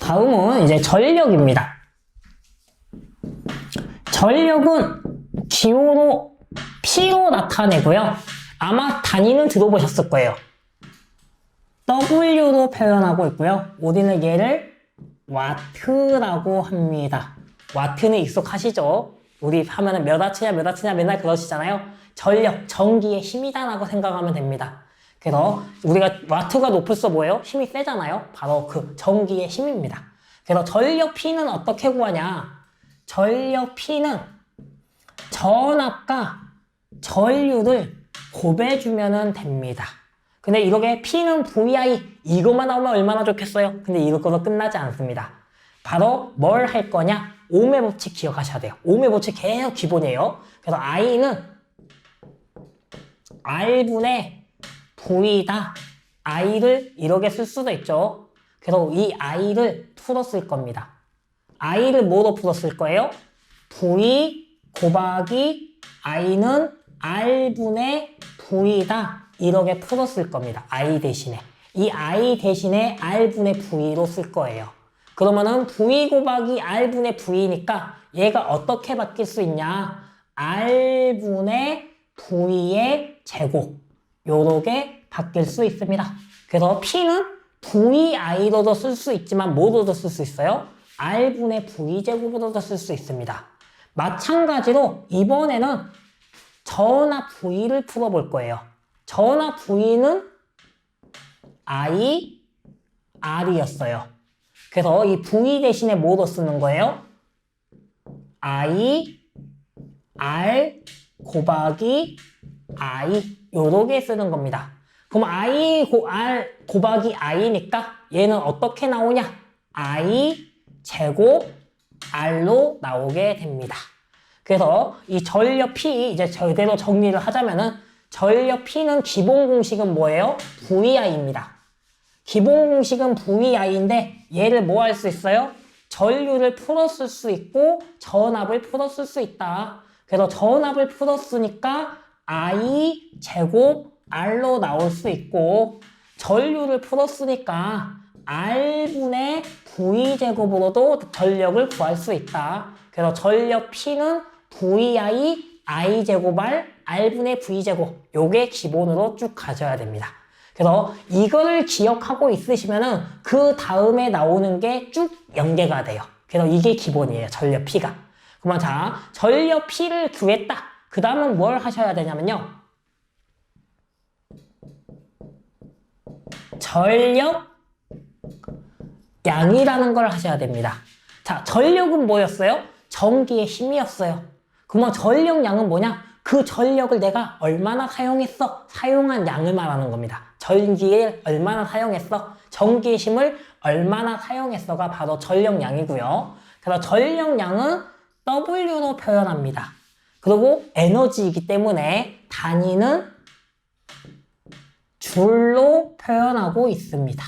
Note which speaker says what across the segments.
Speaker 1: 다음은 이제 전력입니다. 전력은 기호로 P로 나타내고요. 아마 단위는 들어보셨을 거예요. W로 표현하고 있고요. 우리는 얘를 와트라고 합니다. 와트는 익숙하시죠? 우리 하면은 몇 와트냐 몇 와트냐 맨날 그러시잖아요. 전력, 전기의 힘이다라고 생각하면 됩니다. 그래서 우리가 와트가 높을수록 뭐예요? 힘이 세잖아요. 바로 그 전기의 힘입니다. 그래서 전력 P는 어떻게 구하냐? 전력 P는 전압과 전류를 곱해주면 됩니다. 근데 이렇게 P는 VI 이것만 나오면 얼마나 좋겠어요? 근데 이것으로 끝나지 않습니다. 바로 뭘 할 거냐? ohm의 법칙 기억하셔야 돼요. ohm의 법칙 계속 기본이에요. 그래서 I는 R분의 V다. I를 이렇게 쓸 수도 있죠. 그래서 이 I를 풀었을 겁니다. I를 뭐로 풀었을 거예요? V 곱하기 I는 R분의 V다. 이렇게 풀었을 겁니다. I 대신에. 이 I 대신에 R분의 V로 쓸 거예요. 그러면은 V 곱하기 R분의 V니까 얘가 어떻게 바뀔 수 있냐? R분의 V의 제곱. 요렇게 바뀔 수 있습니다. 그래서 P는 VI로도 쓸 수 있지만 뭐로도 쓸 수 있어요? R분의 V제곱으로도 쓸 수 있습니다. 마찬가지로 이번에는 전압 V를 풀어볼 거예요. 전압 V는 I, R이었어요. 그래서 이 V 대신에 뭐로 쓰는 거예요? I, R 곱하기 I 요렇게 쓰는 겁니다. 그럼 I, R 곱하기 I니까 얘는 어떻게 나오냐? I 제곱 R로 나오게 됩니다. 그래서 이 전력 P 이제 제대로 정리를 하자면은 전력 P는 기본 공식은 뭐예요? VI입니다. 기본 공식은 VI인데 얘를 뭐 할 수 있어요? 전류를 풀었을 수 있고 전압을 풀었을 수 있다. 그래서 전압을 풀었으니까 I 제곱 R로 나올 수 있고 전류를 풀었으니까 R분의 V제곱으로도 전력을 구할 수 있다. 그래서 전력 P는 VI I제곱 R R분의 V제곱 요게 기본으로 쭉 가져야 됩니다. 그래서 이거를 기억하고 있으시면은 그 다음에 나오는 게 쭉 연계가 돼요. 그래서 이게 기본이에요. 전력 P가. 그러면 자, 전력 P를 구했다. 그 다음은 뭘 하셔야 되냐면요. 전력 양이라는 걸 하셔야 됩니다. 자, 전력은 뭐였어요? 전기의 힘이었어요. 그러면 전력 양은 뭐냐? 그 전력을 내가 얼마나 사용했어? 사용한 양을 말하는 겁니다. 전기를 얼마나 사용했어? 전기의 힘을 얼마나 사용했어가 바로 전력량이고요. 그래서 전력량은 W로 표현합니다. 그리고 에너지이기 때문에 단위는 줄로 표현하고 있습니다.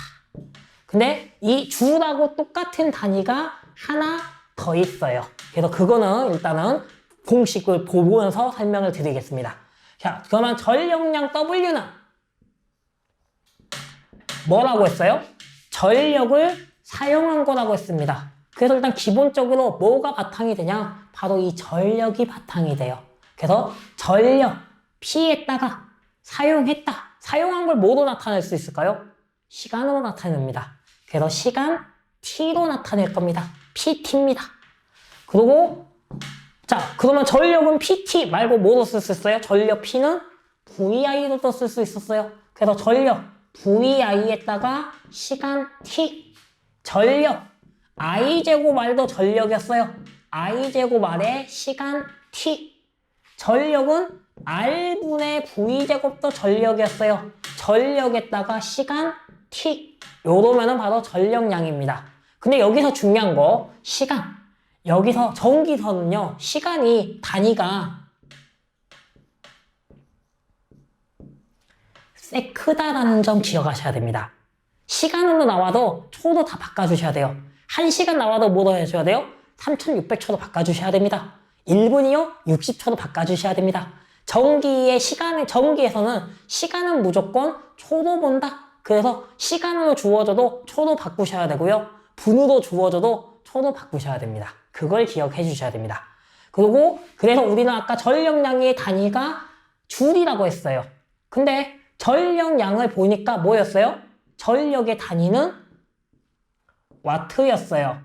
Speaker 1: 근데 이 줄하고 똑같은 단위가 하나 더 있어요. 그래서 그거는 일단은 공식을 보면서 설명을 드리겠습니다. 자, 그러면 전력량 W는 뭐라고 했어요? 전력을 사용한 거라고 했습니다. 그래서 일단 기본적으로 뭐가 바탕이 되냐? 바로 이 전력이 바탕이 돼요. 그래서 전력 P에다가 사용했다. 사용한 걸 뭐로 나타낼 수 있을까요? 시간으로 나타냅니다. 그래서 시간 T로 나타낼 겁니다. PT입니다. 그리고 자, 그러면 전력은 PT 말고 뭐로 쓸 수 있어요? 전력 P는 VI로도 쓸 수 있었어요. 그래서 전력 VI에다가 시간 T 전력 I제곱 R도 전력이었어요. I제곱 R에 시간 T 전력은 R분의 V제곱도 전력이었어요. 전력에다가 시간 T 요러면은 바로 전력량입니다. 근데 여기서 중요한 거 시간 여기서 전기선은요 시간이 단위가 크다라는 점 기억하셔야 됩니다. 시간으로 나와도 초도 다 바꿔주셔야 돼요. 1시간 나와도 뭐로 해줘야 돼요? 3600초도 바꿔주셔야 됩니다. 1분이요? 60초도 바꿔주셔야 됩니다. 전기에서는 시간은 무조건 초도 본다. 그래서 시간으로 주어져도 초도 바꾸셔야 되고요. 분으로 주어져도 초로 바꾸셔야 됩니다. 그걸 기억해 주셔야 됩니다. 그리고 그래서 우리는 아까 전력량의 단위가 줄이라고 했어요. 근데 전력량을 보니까 뭐였어요? 전력의 단위는 와트였어요.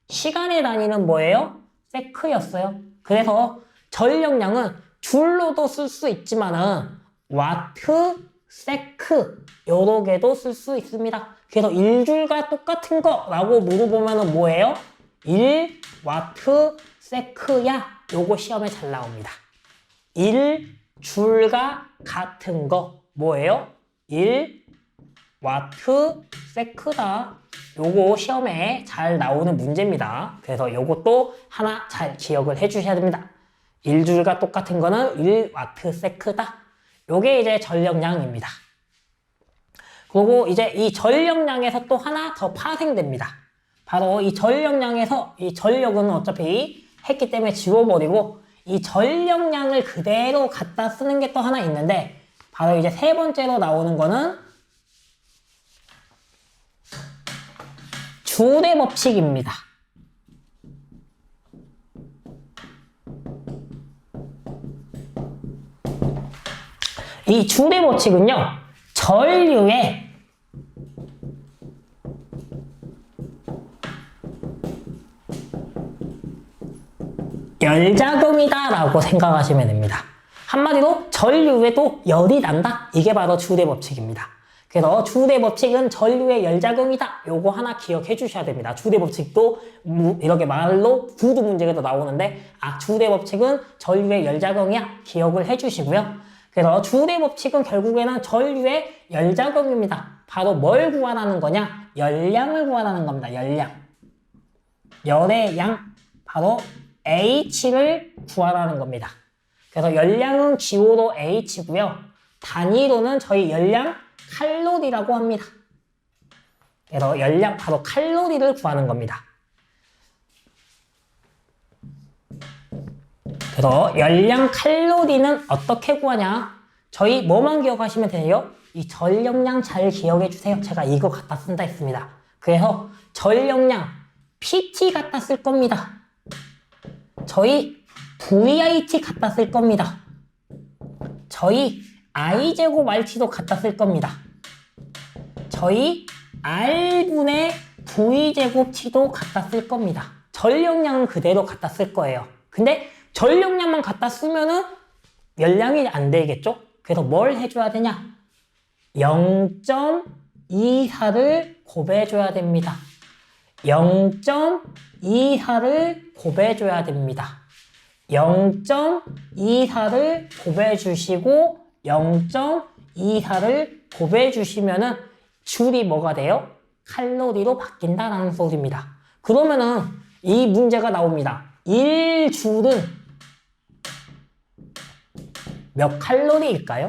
Speaker 1: 시간의 단위는 뭐예요? 세크였어요. 그래서 전력량은 줄로도 쓸 수 있지만은 와트, 세크 요렇게도 쓸 수 있습니다. 그래서 1줄과 똑같은 거라고 물어보면은 뭐예요? 1와트 세크야. 요거 시험에 잘 나옵니다. 1줄과 같은 거 뭐예요? 1와트 세크다. 요거 시험에 잘 나오는 문제입니다. 그래서 요것도 하나 잘 기억을 해 주셔야 됩니다. 1줄과 똑같은 거는 1와트 세크다. 요게 이제 전력량입니다. 그리고 이제 이 전력량에서 또 하나 더 파생됩니다. 바로 이 전력량에서 이 전력은 어차피 했기 때문에 지워버리고 이 전력량을 그대로 갖다 쓰는 게 또 하나 있는데 바로 이제 세 번째로 나오는 거는 줄의 법칙입니다. 이 줄의 법칙은요, 전류의 열작용이다 라고 생각하시면 됩니다. 한마디로 전류에도 열이 난다. 이게 바로 줄의 법칙입니다. 그래서 줄의 법칙은 전류의 열작용이다. 요거 하나 기억해 주셔야 됩니다. 줄의 법칙도 이렇게 말로 구두 문제가 나오는데 줄의 법칙은 전류의 열작용이야. 기억을 해 주시고요. 그래서 줄의 법칙은 결국에는 전류의 열작용입니다. 바로 뭘 구하라는 거냐? 열량을 구하라는 겁니다. 열량. 열의 양. 바로 H를 구하라는 겁니다. 그래서 열량은 기호로 H고요. 단위로는 저희 열량 칼로리라고 합니다. 그래서 열량 바로 칼로리를 구하는 겁니다. 그래서 열량 칼로리는 어떻게 구하냐? 저희 뭐만 기억하시면 돼요? 이 전력량 잘 기억해 주세요. 제가 이거 갖다 쓴다 했습니다. 그래서 전력량 PT 갖다 쓸 겁니다. 저희 VIT 갖다 쓸 겁니다. 저희 I제곱 RT도 갖다 쓸 겁니다. 저희 R분의 V제곱 T도 갖다 쓸 겁니다. 전력량은 그대로 갖다 쓸 거예요. 근데 전력량만 갖다 쓰면은 열량이 안 되겠죠? 그래서 뭘 해줘야 되냐? 0.24를 곱해줘야 됩니다. 0.24를 곱해줘야 됩니다. 0.24를 곱해주시고 0.24를 곱해주시면은 줄이 뭐가 돼요? 칼로리로 바뀐다라는 소리입니다. 그러면은 이 문제가 나옵니다. 1줄은 몇 칼로리일까요?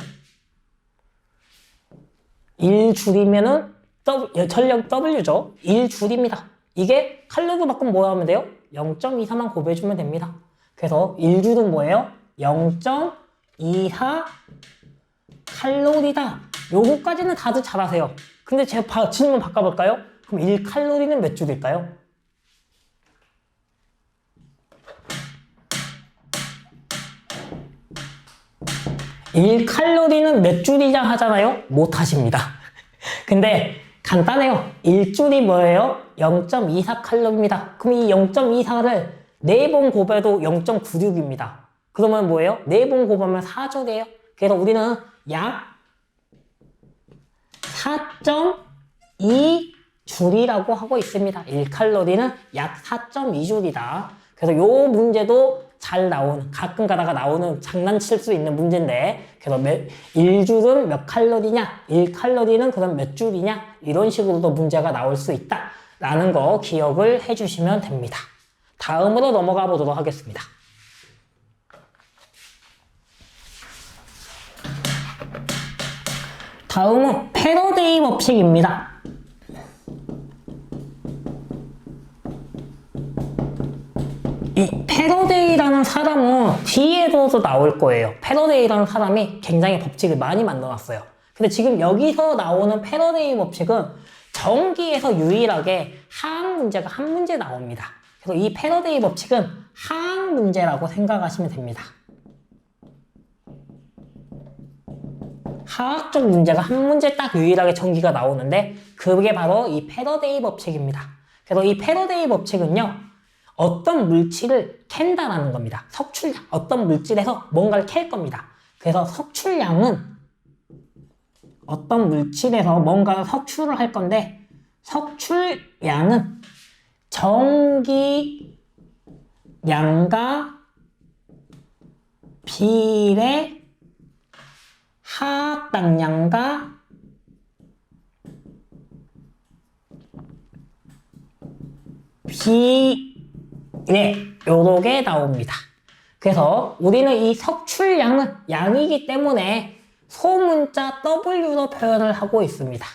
Speaker 1: 1줄이면은 전력 W죠. 1줄입니다. 이게 칼로리로 바꾸면 뭐 하면 돼요? 0.24만 곱해주면 됩니다. 그래서 1줄은 뭐예요? 0.24 칼로리다. 요거까지는 다들 잘 아세요. 근데 제가 질문 바꿔볼까요? 그럼 1칼로리는 몇 줄일까요? (1칼로리는) 몇 줄이냐 하잖아요? 못 하십니다. 근데 간단해요. 1줄이 뭐예요? 0.24칼로리입니다. 그럼 이 0.24를 4번 곱해도 0.96입니다. 그러면 뭐예요? 4번 곱하면 4줄이에요. 그래서 우리는 약 4.2줄이라고 하고 있습니다. 1칼로리는 약 4.2줄이다. 그래서 요 문제도 잘 나오는, 가끔 가다가 나오는 장난칠 수 있는 문제인데, 그래서 1줄은 몇 칼로리냐? 1칼로리는 그럼 몇 줄이냐? 이런 식으로도 문제가 나올 수 있다. 라는 거 기억을 해주시면 됩니다. 다음으로 넘어가 보도록 하겠습니다. 다음은 패러데이 법칙입니다. 이 패러데이라는 사람은 뒤에서도 나올 거예요. 패러데이라는 사람이 굉장히 법칙을 많이 만들어놨어요. 근데 지금 여기서 나오는 패러데이 법칙은 전기에서 유일하게 하학 문제가 한 문제 나옵니다. 그래서 이 패러데이 법칙은 하학 문제라고 생각하시면 됩니다. 화학적 문제가 한 문제 딱 유일하게 전기가 나오는데 그게 바로 이 패러데이 법칙입니다. 그래서 이 패러데이 법칙은요, 어떤 물질을 캔다라는 겁니다. 석출량, 어떤 물질에서 뭔가를 캘 겁니다. 그래서 석출량은 어떤 물질에서 뭔가를 석출을 할 건데, 석출량은 전기량과 비례 하학당량과 비례 요렇게 나옵니다. 그래서 우리는 이 석출량은 양이기 때문에 소문자 W로 표현을 하고 있습니다.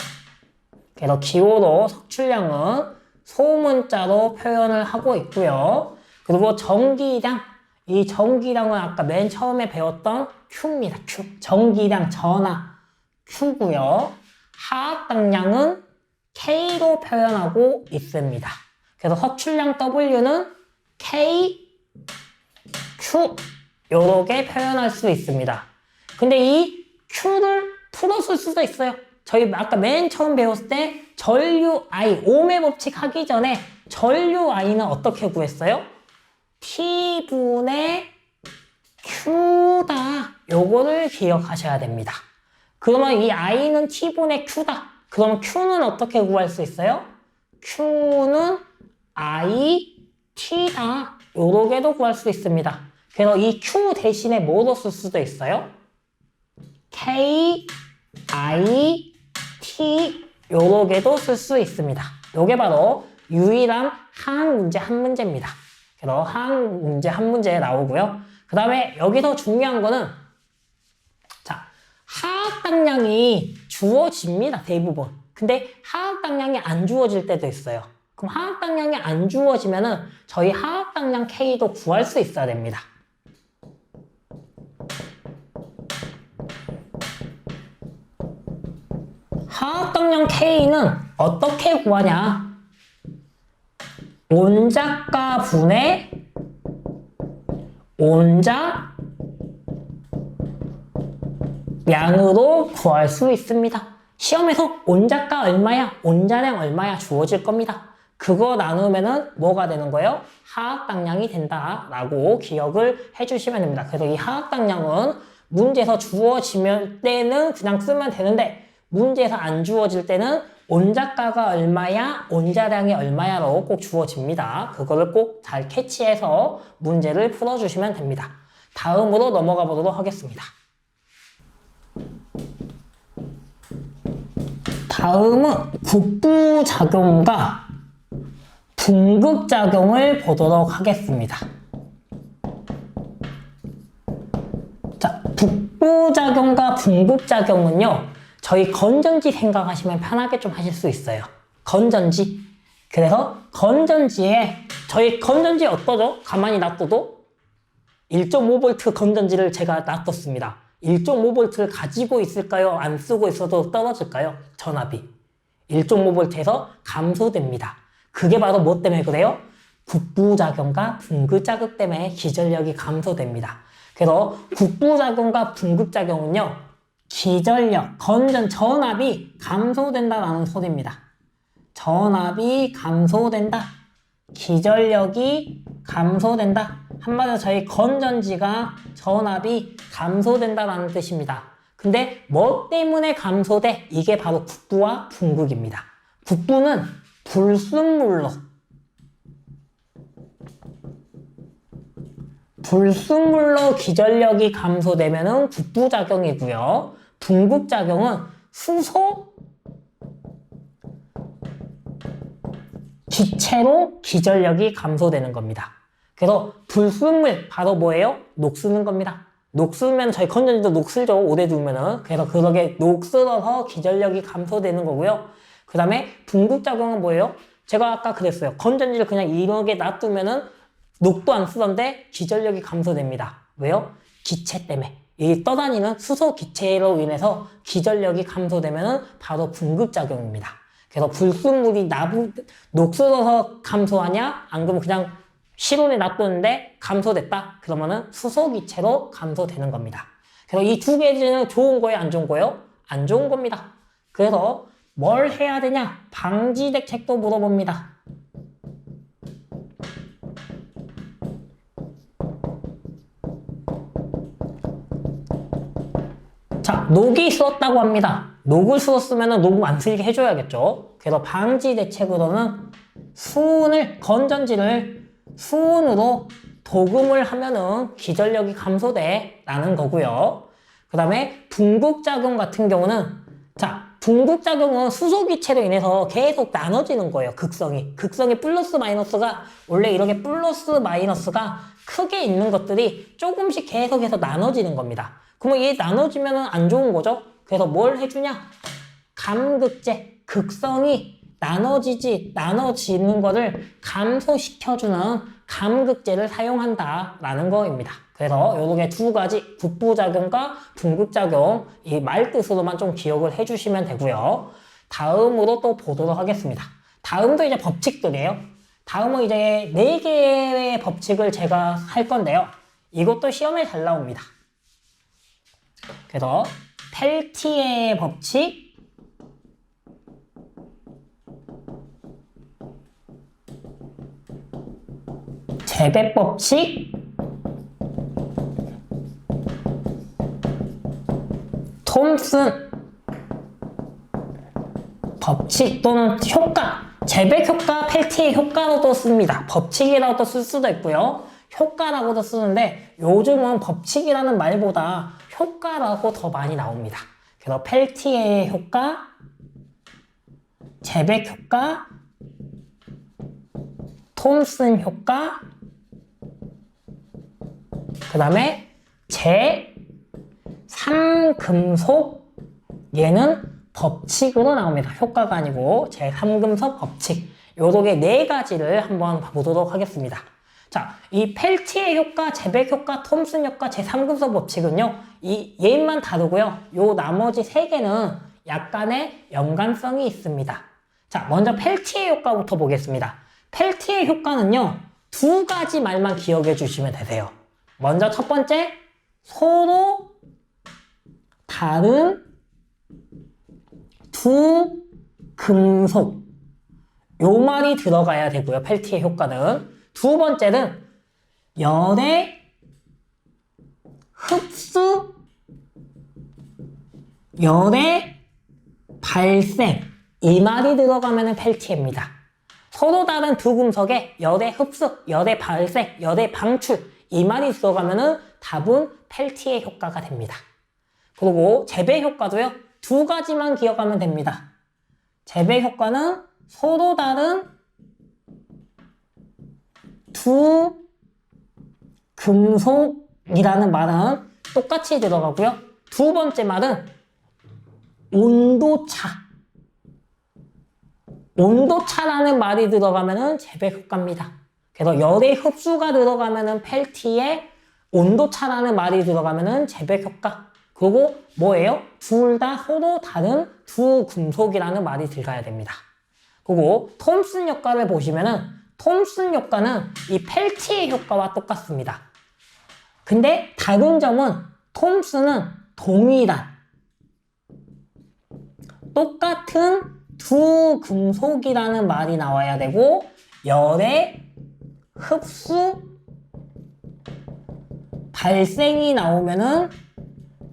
Speaker 1: 그래서 기호로 석출량은 소문자로 표현을 하고 있고요. 그리고 전기량, 이 전기량은 아까 맨 처음에 배웠던 Q입니다. Q. 전기량 전하 Q고요. 하학당량은 K로 표현하고 있습니다. 그래서 석출량 W는 K, Q 요렇게 표현할 수 있습니다. 근데 이 Q를 풀었을 수도 있어요. 저희 아까 맨 처음 배웠을 때 전류 I, ohm의 법칙 하기 전에 전류 I는 어떻게 구했어요? T분의 Q다. 요거를 기억하셔야 됩니다. 그러면 이 I는 T분의 Q다. 그럼 Q는 어떻게 구할 수 있어요? Q는 I, T다. 요렇게도 구할 수 있습니다. 그래서 이 Q 대신에 뭐로 쓸 수도 있어요? K, I, T 요렇게도 쓸 수 있습니다. 요게 바로 유일한 하학 문제 한 문제입니다. 그래서 하학 문제 한 문제 나오고요. 그 다음에 여기서 중요한 거는, 자, 하학당량이 주어집니다, 대부분. 근데 하학당량이 안 주어질 때도 있어요. 그럼 하학당량이 안 주어지면은 저희 하학당량 K도 구할 수 있어야 됩니다. 하학당량 K는 어떻게 구하냐? 온작가 분의 온작량으로 구할 수 있습니다. 시험에서 온작가 얼마야, 온자량 얼마야 주어질 겁니다. 그거 나누면은 뭐가 되는 거예요? 하학당량이 된다라고 기억을 해주시면 됩니다. 그래서 이 하학당량은 문제에서 주어지면 때는 그냥 쓰면 되는데, 문제에서 안 주어질 때는 온작가가 얼마야, 온자량이 얼마야로 꼭 주어집니다. 그거를 꼭 잘 캐치해서 문제를 풀어주시면 됩니다. 다음으로 넘어가 보도록 하겠습니다. 다음은 국부작용과 분극작용을 보도록 하겠습니다. 자, 국부작용과 분극작용은요, 저희 건전지 생각하시면 편하게 좀 하실 수 있어요. 건전지. 그래서 건전지에, 저희 건전지 어떠죠? 가만히 놔둬도 1.5V 건전지를 제가 놔뒀습니다. 1.5V를 가지고 있을까요? 안 쓰고 있어도 떨어질까요? 전압이 1.5V에서 감소됩니다. 그게 바로 뭐 때문에 그래요? 국부작용과 분극작용 때문에 기전력이 감소됩니다. 그래서 국부작용과 분극작용은요, 기전력, 전압이 감소된다라는 소리입니다. 전압이 감소된다. 기전력이 감소된다. 한마디로 저희 건전지가 전압이 감소된다라는 뜻입니다. 근데 뭐 때문에 감소돼? 이게 바로 국부와 분극입니다. 국부는 불순물로 기전력이 감소되면은 국부작용이고요. 분극작용은 수소 기체로 기전력이 감소되는 겁니다. 그래서 불순물 바로 뭐예요? 녹쓰는 겁니다. 녹쓰면 저희 건전지도 녹슬죠, 오래 두면은. 그래서 그렇게 녹슬어서 기전력이 감소되는 거고요. 그 다음에 분극작용은 뭐예요? 제가 아까 그랬어요. 건전지를 그냥 이렇게 놔두면은 녹도 안 쓰던데 기전력이 감소됩니다. 왜요? 기체 때문에. 이 떠다니는 수소 기체로 인해서 기전력이 감소되면은 바로 분극작용입니다. 그래서 불순물이 녹슬어서 감소하냐? 안 그러면 그냥 실온에 놔두는데 감소됐다? 그러면은 수소기체로 감소되는 겁니다. 그래서 이 두 가지는 좋은 거예요? 안 좋은 거예요? 안 좋은 겁니다. 그래서 뭘 해야 되냐? 방지 대책도 물어봅니다. 자, 녹이 슬었다고 합니다. 녹을 슬었으면 녹 안 슬게 해줘야겠죠. 그래서 방지 대책으로는 건전지를 수은으로 도금을 하면은 기전력이 감소돼 라는 거고요. 그 다음에 붕극작용 같은 경우는, 자, 붕극작용은 수소기체로 인해서 계속 나눠지는 거예요. 극성이 플러스 마이너스가 원래 이렇게 플러스 마이너스가 크게 있는 것들이 조금씩 계속해서 나눠지는 겁니다. 그러면 이게 나눠지면 안 좋은 거죠. 그래서 뭘 해주냐? 감극제, 극성이 나눠지는 거를 감소시켜주는 감극제를 사용한다라는 거입니다. 그래서 요렇게 두 가지 북부작용과 붕극작용 이 말뜻으로만 좀 기억을 해주시면 되고요. 다음으로 또 보도록 하겠습니다. 다음도 이제 법칙들이에요. 다음은 이제 4개의 법칙을 제가 할 건데요. 이것도 시험에 잘 나옵니다. 그래서 펠티의 법칙, 재배법칙, 톰슨 법칙 또는 효과, 재배 효과, 펠티의 효과로도 씁니다. 법칙이라고도 쓸 수도 있고요. 효과라고도 쓰는데 요즘은 법칙이라는 말보다 효과라고 더 많이 나옵니다. 그래서 펠티의 효과, 재배 효과, 톰슨 효과, 그 다음에 제3금속, 얘는 법칙으로 나옵니다. 효과가 아니고 제3금속 법칙. 요렇게 4가지를 한번 보도록 하겠습니다. 자, 이 펠티의 효과, 재배 효과, 톰슨 효과, 제3금속 법칙은요, 얘만 다르고요. 요 나머지 3개는 약간의 연관성이 있습니다. 자, 먼저 펠티의 효과부터 보겠습니다. 펠티의 효과는요, 2가지 말만 기억해 주시면 되세요. 먼저 첫 번째, 서로 다른 두 금속. 요 말이 들어가야 되고요. 펠티의 효과는. 두 번째는 열의 흡수, 열의 발생. 이 말이 들어가면 펠티입니다. 서로 다른 두 금속의 열의 흡수, 열의 발생, 열의 방출. 이 말이 들어가면 답은 펠티의 효과가 됩니다. 그리고 재배 효과도요. 2가지만 기억하면 됩니다. 재배 효과는 서로 다른 두 금속이라는 말은 똑같이 들어가고요. 두 번째 말은 온도차. 온도차라는 말이 들어가면 재배 효과입니다. 그래서 열의 흡수가 들어가면 펠티에 온도차라는 말이 들어가면 재배 효과. 그리고 뭐예요? 둘 다 서로 다른 두 금속이라는 말이 들어가야 됩니다. 그리고 톰슨 효과를 보시면은 톰슨 효과는 이 펠티의 효과와 똑같습니다. 근데 다른 점은 톰슨은 동일한 똑같은 두 금속이라는 말이 나와야 되고 열의 흡수 발생이 나오면은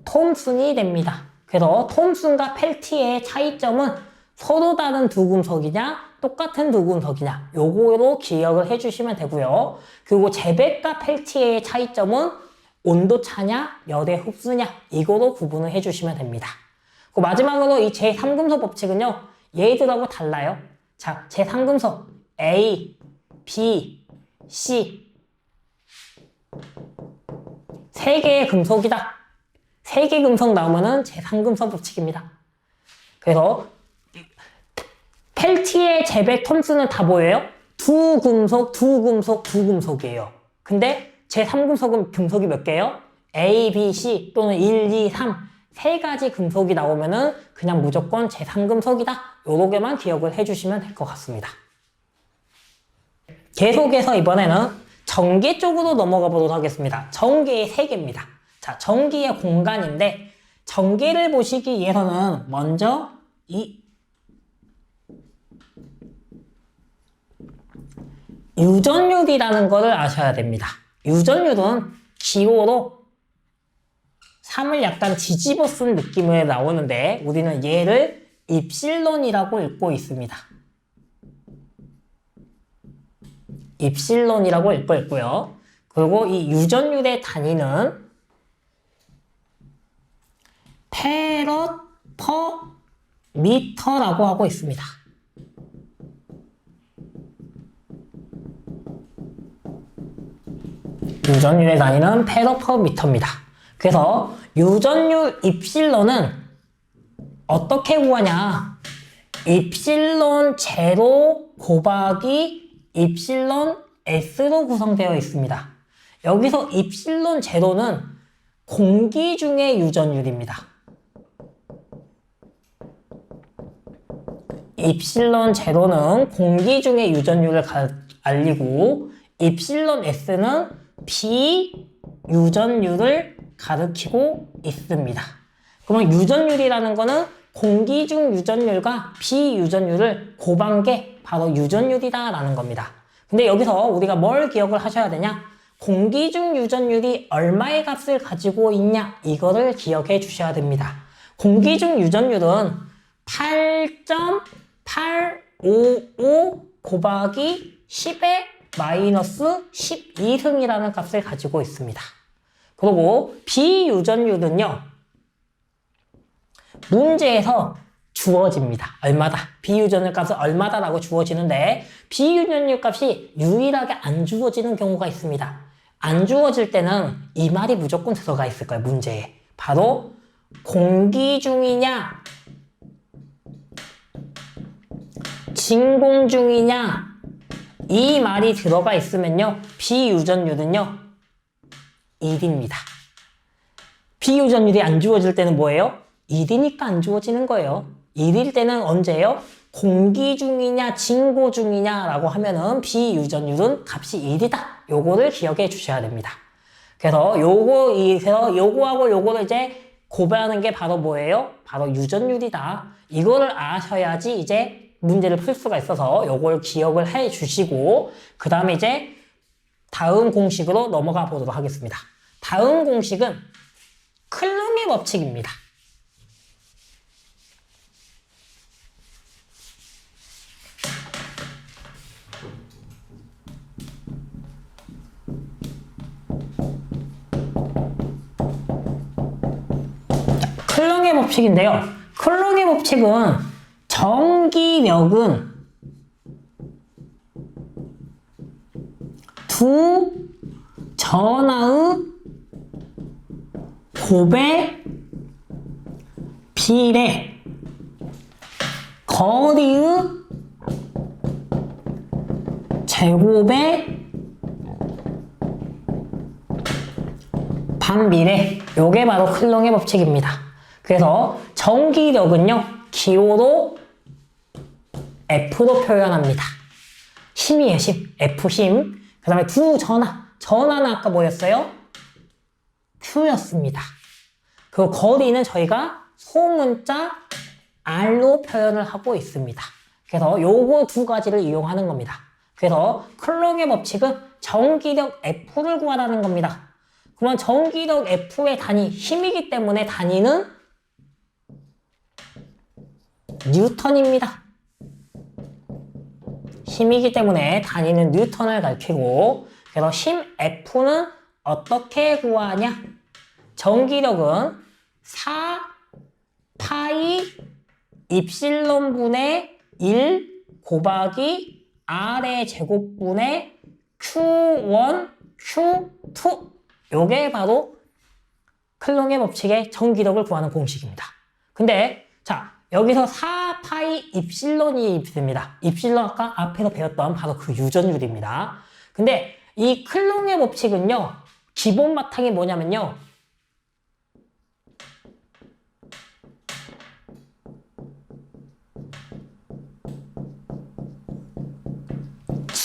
Speaker 1: 톰슨이 됩니다. 그래서 톰슨과 펠티의 차이점은 서로 다른 두 금속이냐 똑같은 두 금속이냐 요거로 기억을 해주시면 되고요. 그리고 재배과 펠티의 차이점은 온도차냐 열의 흡수냐 이거로 구분을 해주시면 됩니다. 그리고 마지막으로 이 제3금속 법칙은요 얘들하고 달라요. 자, 제3금속 A, B, C 3개의 금속이다. 3개 금속 나오면은 제3금속 법칙입니다. 그래서 펠티의 재배 톰슨은 다 뭐예요? 두 금속, 두 금속, 두 금속이에요. 근데 제3금속은 금속이 몇 개예요? A, B, C 또는 1, 2, 3 세 가지 금속이 나오면은 그냥 무조건 제3금속이다. 요렇게만 기억을 해주시면 될 것 같습니다. 계속해서 이번에는 전기 쪽으로 넘어가 보도록 하겠습니다. 전기의 세계입니다. 자, 전기의 공간인데 전기를 보시기 위해서는 먼저 이 유전율이라는 것을 아셔야 됩니다. 유전율은 기호로 3을 약간 뒤집어 쓴 느낌으로 나오는데 우리는 얘를 입실론이라고 읽고 있습니다. 입실론이라고 읽고 있고요. 그리고 이 유전율의 단위는 페럿 퍼 미터라고 하고 있습니다. 유전율의 단위는 페럿 퍼 미터입니다. 그래서 유전율 입실론은 어떻게 구하냐? 입실론 제로 곱하기 입실론 S로 구성되어 있습니다. 여기서 입실론 제로는 공기 중의 유전율입니다. 입실론 제로는 공기 중의 유전율을 알리고 입실론 S는 비유전율을 가리키고 있습니다. 그러면 유전율이라는 거는 공기 중 유전율과 비유전율을 곱한 게 바로 유전율이다 라는 겁니다. 근데 여기서 우리가 뭘 기억을 하셔야 되냐? 공기 중 유전율이 얼마의 값을 가지고 있냐? 이거를 기억해 주셔야 됩니다. 공기 중 유전율은 8.855 곱하기 10의 마이너스 12승이라는 값을 가지고 있습니다. 그리고 비유전율은요, 문제에서 주어집니다. 얼마다. 비유전율 값은 얼마다라고 주어지는데 비유전율 값이 유일하게 안 주어지는 경우가 있습니다. 안 주어질 때는 이 말이 무조건 들어가 있을 거예요. 문제에. 바로 공기 중이냐 진공 중이냐 이 말이 들어가 있으면요 비유전율은요 1입니다. 비유전율이 안 주어질 때는 뭐예요? 1이니까 안 주어지는 거예요. 1일 때는 언제예요? 공기 중이냐 진고 중이냐 라고 하면은 비유전율은 값이 1이다. 요거를 기억해 주셔야 됩니다. 그래서 요거하고 요거를 이제 고배하는 게 바로 뭐예요? 바로 유전율이다. 이거를 아셔야지 이제 문제를 풀 수가 있어서 요걸 기억을 해 주시고 그 다음에 이제 다음 공식으로 넘어가 보도록 하겠습니다. 다음 공식은 클룽의 법칙입니다. 클룽의 법칙인데요. 클룽의 법칙은 전기력은 두 전하의 곱의 비례 거리의 제곱의 반비례 요게 바로 클룽의 법칙입니다. 그래서 전기력은요 기호로 F로 표현합니다. 힘이에요. 힘. F힘. 그 다음에 두 전하는 아까 뭐였어요? Q였습니다. 그 거리는 저희가 소문자 R로 표현을 하고 있습니다. 그래서 요거 두 가지를 이용하는 겁니다. 그래서 클룽의 법칙은 전기력 F를 구하라는 겁니다. 그러면 전기력 F의 단위 힘이기 때문에 단위는 뉴턴입니다. 힘이기 때문에 단위는 뉴턴을 가리키고 그래서 힘 F는 어떻게 구하냐? 전기력은 4 파이 입실론 분의 1 곱하기 R의 제곱분의 Q1 Q2 요게 바로 클룽의 법칙의 전기력을 구하는 공식입니다. 근데 자 여기서 4파이 입실론이 있습니다. 입실론 아까 앞에서 배웠던 바로 그 유전율입니다. 근데 이 클룽의 법칙은요 기본 바탕이 뭐냐면요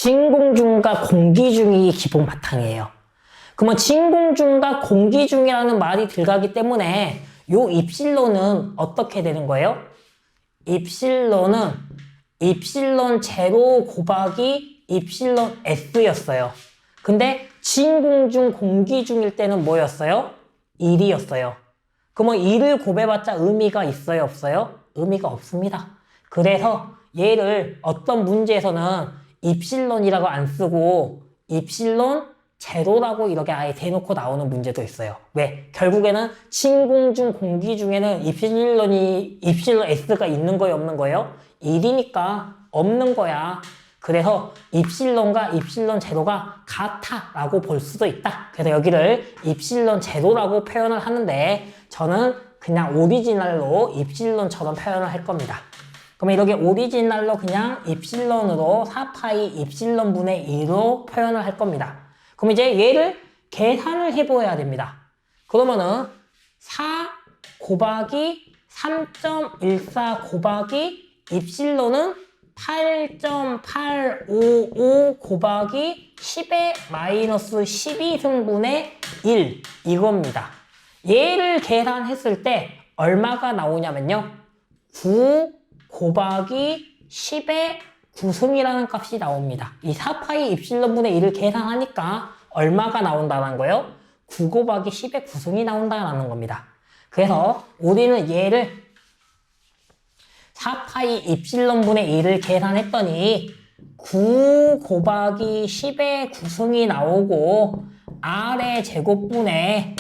Speaker 1: 진공중과 공기중이 기본 바탕이에요. 그러면 진공중과 공기중이라는 말이 들어가기 때문에 요 입실론은 어떻게 되는 거예요? 입실론은 입실론 제로 곱하기 입실론 S였어요. 근데 진공중, 공기중일 때는 뭐였어요? 1이었어요. 그러면 1을 곱해봤자 의미가 있어요, 없어요? 의미가 없습니다. 그래서 얘를 어떤 문제에서는 입실론이라고 안 쓰고 입실론 제로라고 이렇게 아예 대놓고 나오는 문제도 있어요. 왜? 결국에는 진공중, 공기중에는 입실론 S가 있는 거예요, 없는 거예요? 1이니까 없는 거야. 그래서 입실론과 입실론 제로가 같다라고 볼 수도 있다. 그래서 여기를 입실론 제로라고 표현을 하는데 저는 그냥 오리지널로 입실론처럼 표현을 할 겁니다. 그러면 이렇게 오리지널로 그냥 입실론으로 4파이 입실론 분의 2로 표현을 할 겁니다. 그럼 이제 얘를 계산을 해보아야 됩니다. 그러면은 4 곱하기 3.14 곱하기 입실론은 8.855 곱하기 10의 마이너스 12승분의 1 이겁니다. 얘를 계산했을 때 얼마가 나오냐면요. 9 곱하기 10의 9승이라는 값이 나옵니다. 이 4파이 입실론분의 1을 계산하니까 얼마가 나온다는 거예요? 9 곱하기 10의 9승이 나온다는 겁니다. 그래서 우리는 얘를 4파이 입실론분의 1을 계산했더니 9 곱하기 10의 9승이 나오고 R의 제곱분의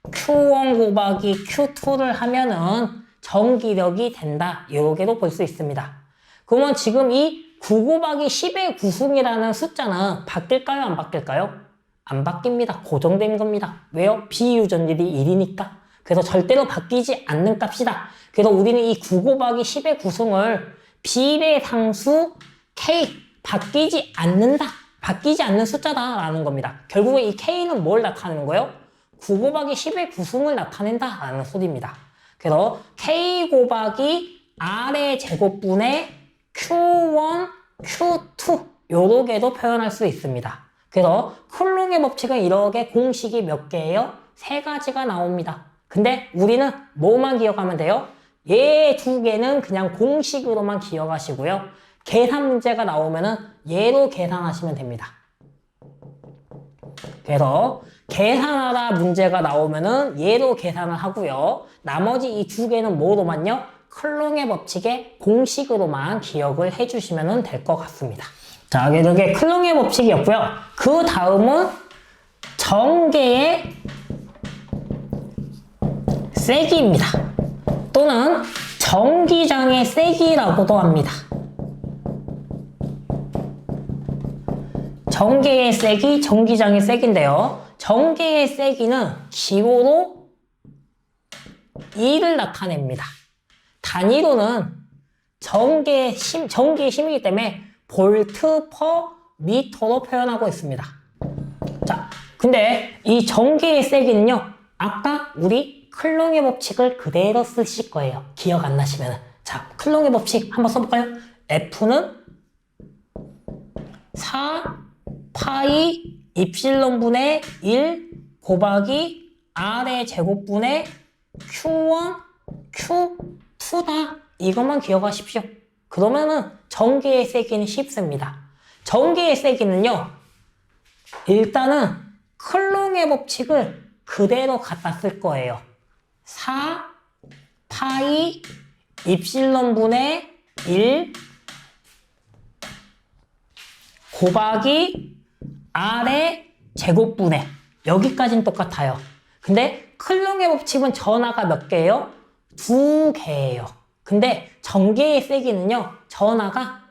Speaker 1: Q1 곱하기 Q2를 하면은 전기력이 된다. 이렇게도 볼 수 있습니다. 그러면 지금 이 9 곱하기 10의 9승이라는 숫자는 바뀔까요? 안 바뀔까요? 안 바뀝니다. 고정된 겁니다. 왜요? 비유전질이 1이니까. 그래서 절대로 바뀌지 않는 값이다. 그래서 우리는 이 9 곱하기 10의 9승을 비례상수 K, 바뀌지 않는다. 바뀌지 않는 숫자다라는 겁니다. 결국에 이 K는 뭘 나타내는 거예요? 9 곱하기 10의 9승을 나타낸다라는 소리입니다. 그래서 K 곱하기 R의 제곱분의 Q1, Q2 요렇게도 표현할 수 있습니다. 그래서 쿨롱의 법칙은 이렇게 공식이 몇 개예요? 3가지가 나옵니다. 근데 우리는 뭐만 기억하면 돼요? 얘 2개는 그냥 공식으로만 기억하시고요. 계산 문제가 나오면은 얘로 계산하시면 됩니다. 그래서 계산하라 문제가 나오면은 얘로 계산을 하고요. 나머지 이 2개는 뭐로만요? 클롱의 법칙의 공식으로만 기억을 해주시면 될 것 같습니다. 자, 이렇게 클롱의 법칙이었고요. 그 다음은 전개의 세기입니다. 또는 전기장의 세기라고도 합니다. 전개의 세기, 전기장의 세기인데요. 전개의 세기는 기호로 2를 나타냅니다. 단위로는 전기의 힘이기 때문에 볼트 퍼 미터로 표현하고 있습니다. 자, 근데 이 전기의 세기는요, 아까 우리 클롱의 법칙을 그대로 쓰실 거예요. 기억 안 나시면. 자, 클롱의 법칙 한번 써볼까요? F는 4 파이 입실론분의 1 곱하기 R의 제곱분의 Q1, Q2다. 이것만 기억하십시오. 그러면은 전기의 세기는 쉽습니다. 전기의 세기는요, 일단은 클롱의 법칙을 그대로 갖다 쓸 거예요. 4 파이 입실론분의 1 곱하기 R의 제곱분의 여기까지는 똑같아요. 근데 클롱의 법칙은 전하가 몇 개예요? 2개예요. 근데 전개의 세기는요, 전하가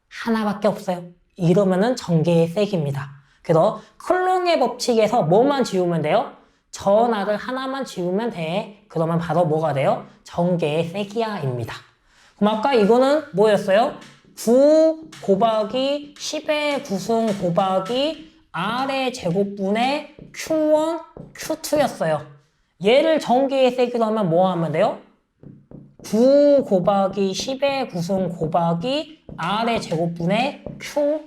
Speaker 1: 하나밖에 없어요. 이러면은 전개의 세기입니다. 그래서 클롱의 법칙에서 뭐만 지우면 돼요? 전하를 하나만 지우면 돼. 그러면 바로 뭐가 돼요? 전개의 세기야입니다. 그럼 아까 이거는 뭐였어요? 9 곱하기 10의 9승 곱하기 R의 제곱분의 Q1, Q2였어요. 얘를 전개의 세기로 하면 뭐 하면 돼요? 9 곱하기 10의 구승 곱하기 R의 제곱분의 Q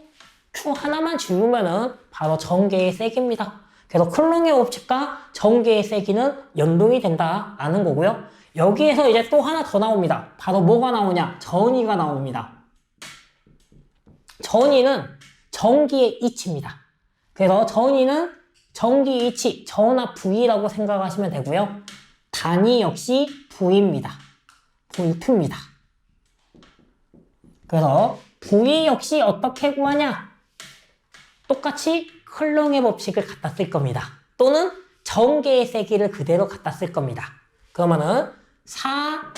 Speaker 1: 하나만 지우면은 바로 전개의 세기입니다. 그래서 쿨롱의 법칙과 전개의 세기는 연동이 된다라는 거고요. 여기에서 이제 또 하나 더 나옵니다. 바로 뭐가 나오냐? 전위가 나옵니다. 전위는 전기의 이치입니다. 그래서 전위는 전기의 이치, 전압 V라고 생각하시면 되고요. 단위 역시 V입니다. V2입니다. 그래서 V 역시 어떻게 구하냐? 똑같이 쿨롱의 법칙을 갖다 쓸 겁니다. 또는 전개의 세기를 그대로 갖다 쓸 겁니다. 그러면은 4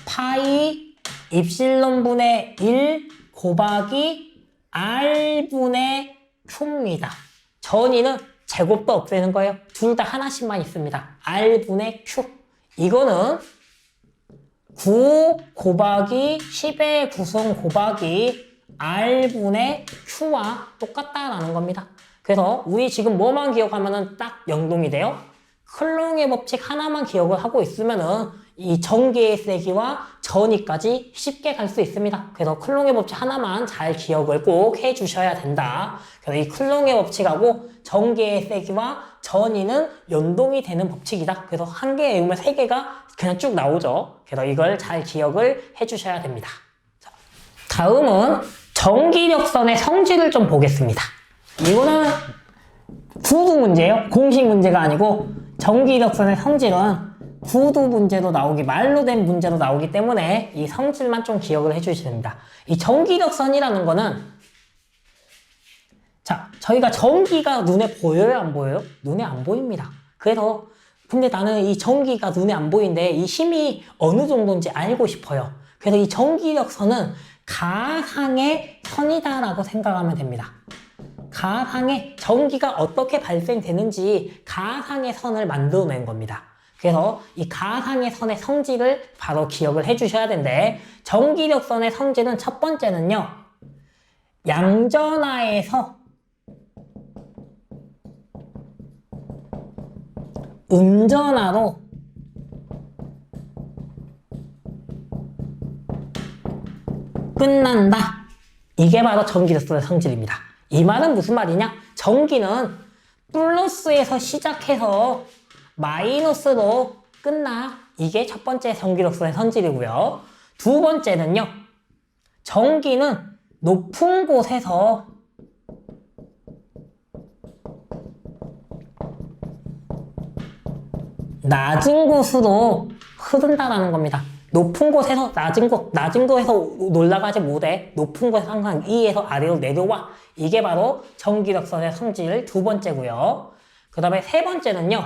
Speaker 1: 파이 입실론분의 1 곱하기 R분의 Q입니다. 전위는 제곱도 없애는 거예요. 둘 다 하나씩만 있습니다. R분의 Q. 이거는 9 곱하기 10의 구승 곱하기 R분의 Q와 똑같다라는 겁니다. 그래서 우리 지금 뭐만 기억하면은 딱 연동이 돼요? 쿨롱의 법칙 하나만 기억을 하고 있으면은 이 전개의 세기와 전위까지 쉽게 갈 수 있습니다. 그래서 쿨롱의 법칙 하나만 잘 기억을 꼭 해주셔야 된다. 그래서 이 쿨롱의 법칙하고 전개의 세기와 전위는 연동이 되는 법칙이다. 그래서 한 개 외우면 세 개가 그냥 쭉 나오죠. 그래서 이걸 잘 기억을 해주셔야 됩니다. 다음은 전기력선의 성질을 좀 보겠습니다. 이거는 구두 문제예요. 공식 문제가 아니고 전기력선의 성질은 구두 문제도 나오기, 말로 된 문제도 나오기 때문에 이 성질만 좀 기억을 해주셔야 됩니다. 이 전기력선이라는 거는 자, 저희가 전기가 눈에 보여요? 안 보여요? 눈에 안 보입니다. 그래서 근데 나는 이 전기가 눈에 안 보이는데 이 힘이 어느 정도인지 알고 싶어요. 그래서 이 전기력선은 가상의 선이다라고 생각하면 됩니다. 가상의 전기가 어떻게 발생되는지 가상의 선을 만들어낸 겁니다. 그래서 이 가상의 선의 성질을 바로 기억을 해주셔야 되는데 전기력선의 성질은 첫 번째는요. 양전하에서 음전하로 끝난다. 이게 바로 전기력선의 성질입니다. 이 말은 무슨 말이냐? 전기는 플러스에서 시작해서 마이너스로 끝나. 이게 첫 번째 전기력선의 성질이고요. 두 번째는요. 전기는 높은 곳에서 낮은 곳으로 흐른다라는 겁니다. 높은 곳에서 낮은 곳에서 올라가지 못해. 높은 곳에서 항상 위에서 아래로 내려와. 이게 바로 전기력선의 성질 두 번째고요. 그 다음에 세 번째는요.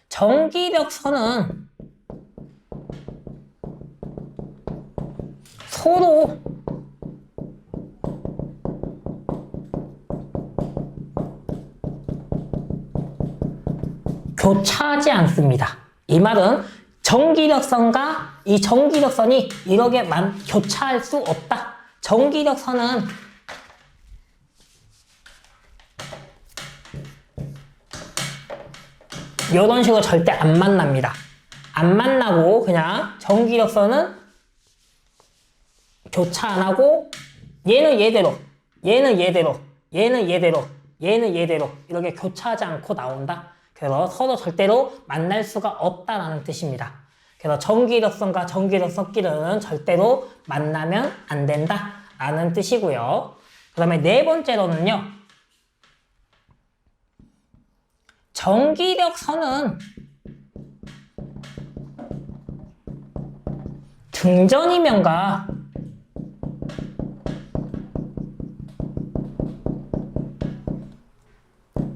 Speaker 1: 전기력선은 서로 교차하지 않습니다. 이 말은 전기력선과 이 전기력선이 이렇게 교차할 수 없다. 전기력선은 이런 식으로 절대 안 만납니다. 안 만나고 그냥 전기력선은 교차 안 하고 얘는 얘대로, 얘는 얘대로, 얘는 얘대로, 얘는 얘대로 이렇게 교차하지 않고 나온다. 그래서 서로 절대로 만날 수가 없다라는 뜻입니다. 그래서 전기력선과 전기력선끼리는 절대로 만나면 안 된다라는 뜻이고요. 그 다음에 네 번째로는요. 전기력선은 등전이면과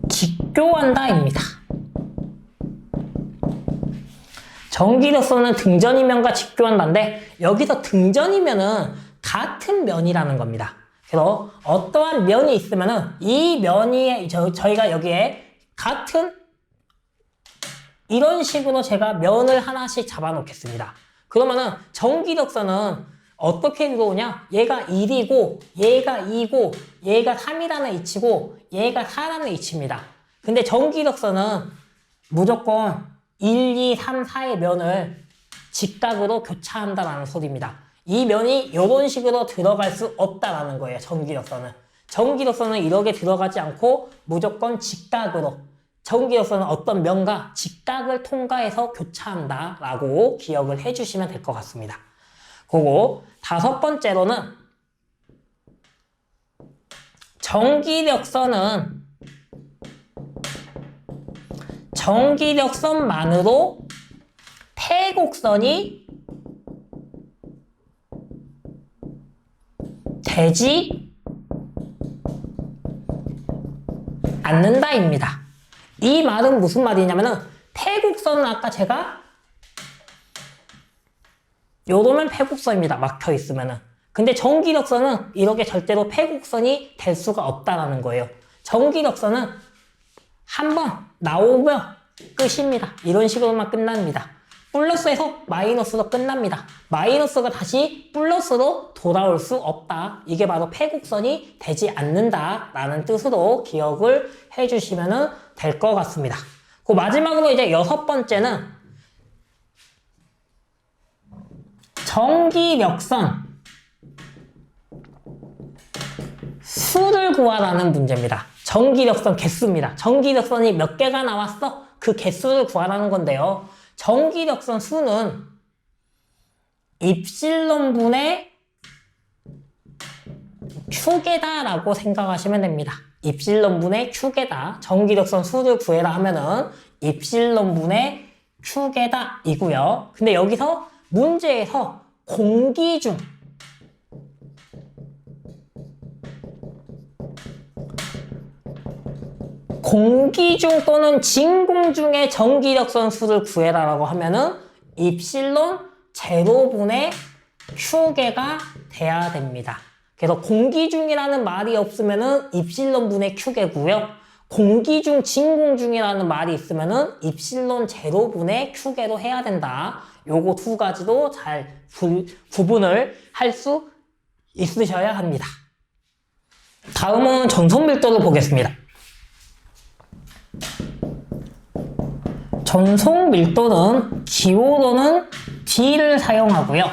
Speaker 1: 직교한다입니다. 전기력선은 등전이면과 직교한다인데 여기서 등전이면은 같은 면이라는 겁니다. 그래서 어떠한 면이 있으면은 이 면이 저희가 여기에 같은 이런 식으로 제가 면을 하나씩 잡아 놓겠습니다. 그러면은 전기력선은 어떻게 들어오냐? 얘가 1이고 얘가 2고 얘가 3이라는 위치고 얘가 4라는 위치입니다. 근데 전기력선은 무조건 1, 2, 3, 4의 면을 직각으로 교차한다라는 소리입니다. 이 면이 이런 식으로 들어갈 수 없다라는 거예요. 전기력선은. 전기력선은 이렇게 들어가지 않고 무조건 직각으로, 전기력선은 어떤 면과 직각을 통과해서 교차한다라고 기억을 해주시면 될 것 같습니다. 그리고 다섯 번째로는 전기력선만으로 태곡선이 되지 않는다입니다. 이 말은 무슨 말이냐면은 태곡선은 아까 제가 요러면 패곡선입니다. 막혀 있으면은. 근데 전기력선은 이렇게 절대로 패곡선이 될 수가 없다라는 거예요. 전기력선은 한번 나오면 끝입니다. 이런 식으로만 끝납니다. 플러스에서 마이너스로 끝납니다. 마이너스가 다시 플러스로 돌아올 수 없다. 이게 바로 패곡선이 되지 않는다라는 뜻으로 기억을 해주시면 될 것 같습니다. 그 마지막으로 이제 여섯 번째는 전기력선 수를 구하라는 문제입니다. 전기력선 개수입니다. 전기력선이 몇 개가 나왔어? 그 개수를 구하라는 건데요. 전기력선 수는 입실론분의 Q개다라고 생각하시면 됩니다. 입실론분의 Q개다. 전기력선 수를 구해라 하면은 입실론분의 Q개다이고요. 근데 여기서 문제에서 공기중 또는 진공 중의 전기력선 수를 구해라라고 하면은 입실론 제로분의 Q개가 돼야 됩니다. 그래서 공기중이라는 말이 없으면은 입실론분의 Q개고요. 공기중, 진공중이라는 말이 있으면은 입실론 제로분의 Q개로 해야 된다. 요거 두 가지도 잘 구분을 할 수 있으셔야 합니다. 다음은 전속밀도를 보겠습니다. 전속밀도는 기호로는 D를 사용하고요.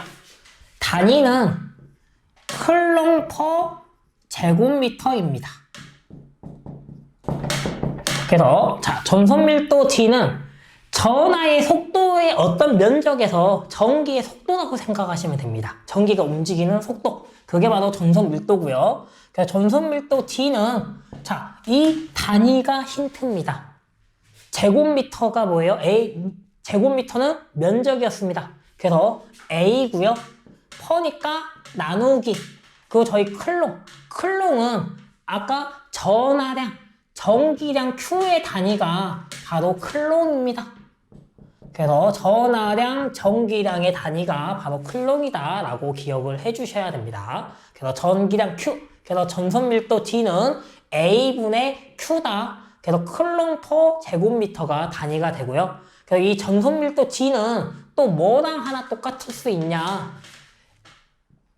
Speaker 1: 단위는 클롱 퍼 제곱미터입니다. 그래서 전속밀도 D는 전하의 속도의 어떤 면적에서 전기의 속도라고 생각하시면 됩니다. 전기가 움직이는 속도. 그게 바로 전속밀도고요. 그래서 전속밀도 D는 이 단위가 힌트입니다. 제곱미터가 뭐예요? 제곱미터는 면적이었습니다. 그래서 A고요. 퍼니까 나누기. 그리고 저희 클롱은 아까 전하량, 전기량 Q의 단위가 바로 클롱입니다. 그래서 전하량, 전기량의 단위가 바로 클롱이다 라고 기억을 해주셔야 됩니다. 그래서 전기량 Q, 그래서 전속밀도 D는 A분의 Q다. 그래서 클롱 퍼 제곱미터가 단위가 되고요. 그래서 이 전속밀도 D는 또 뭐랑 하나 똑같을 수 있냐?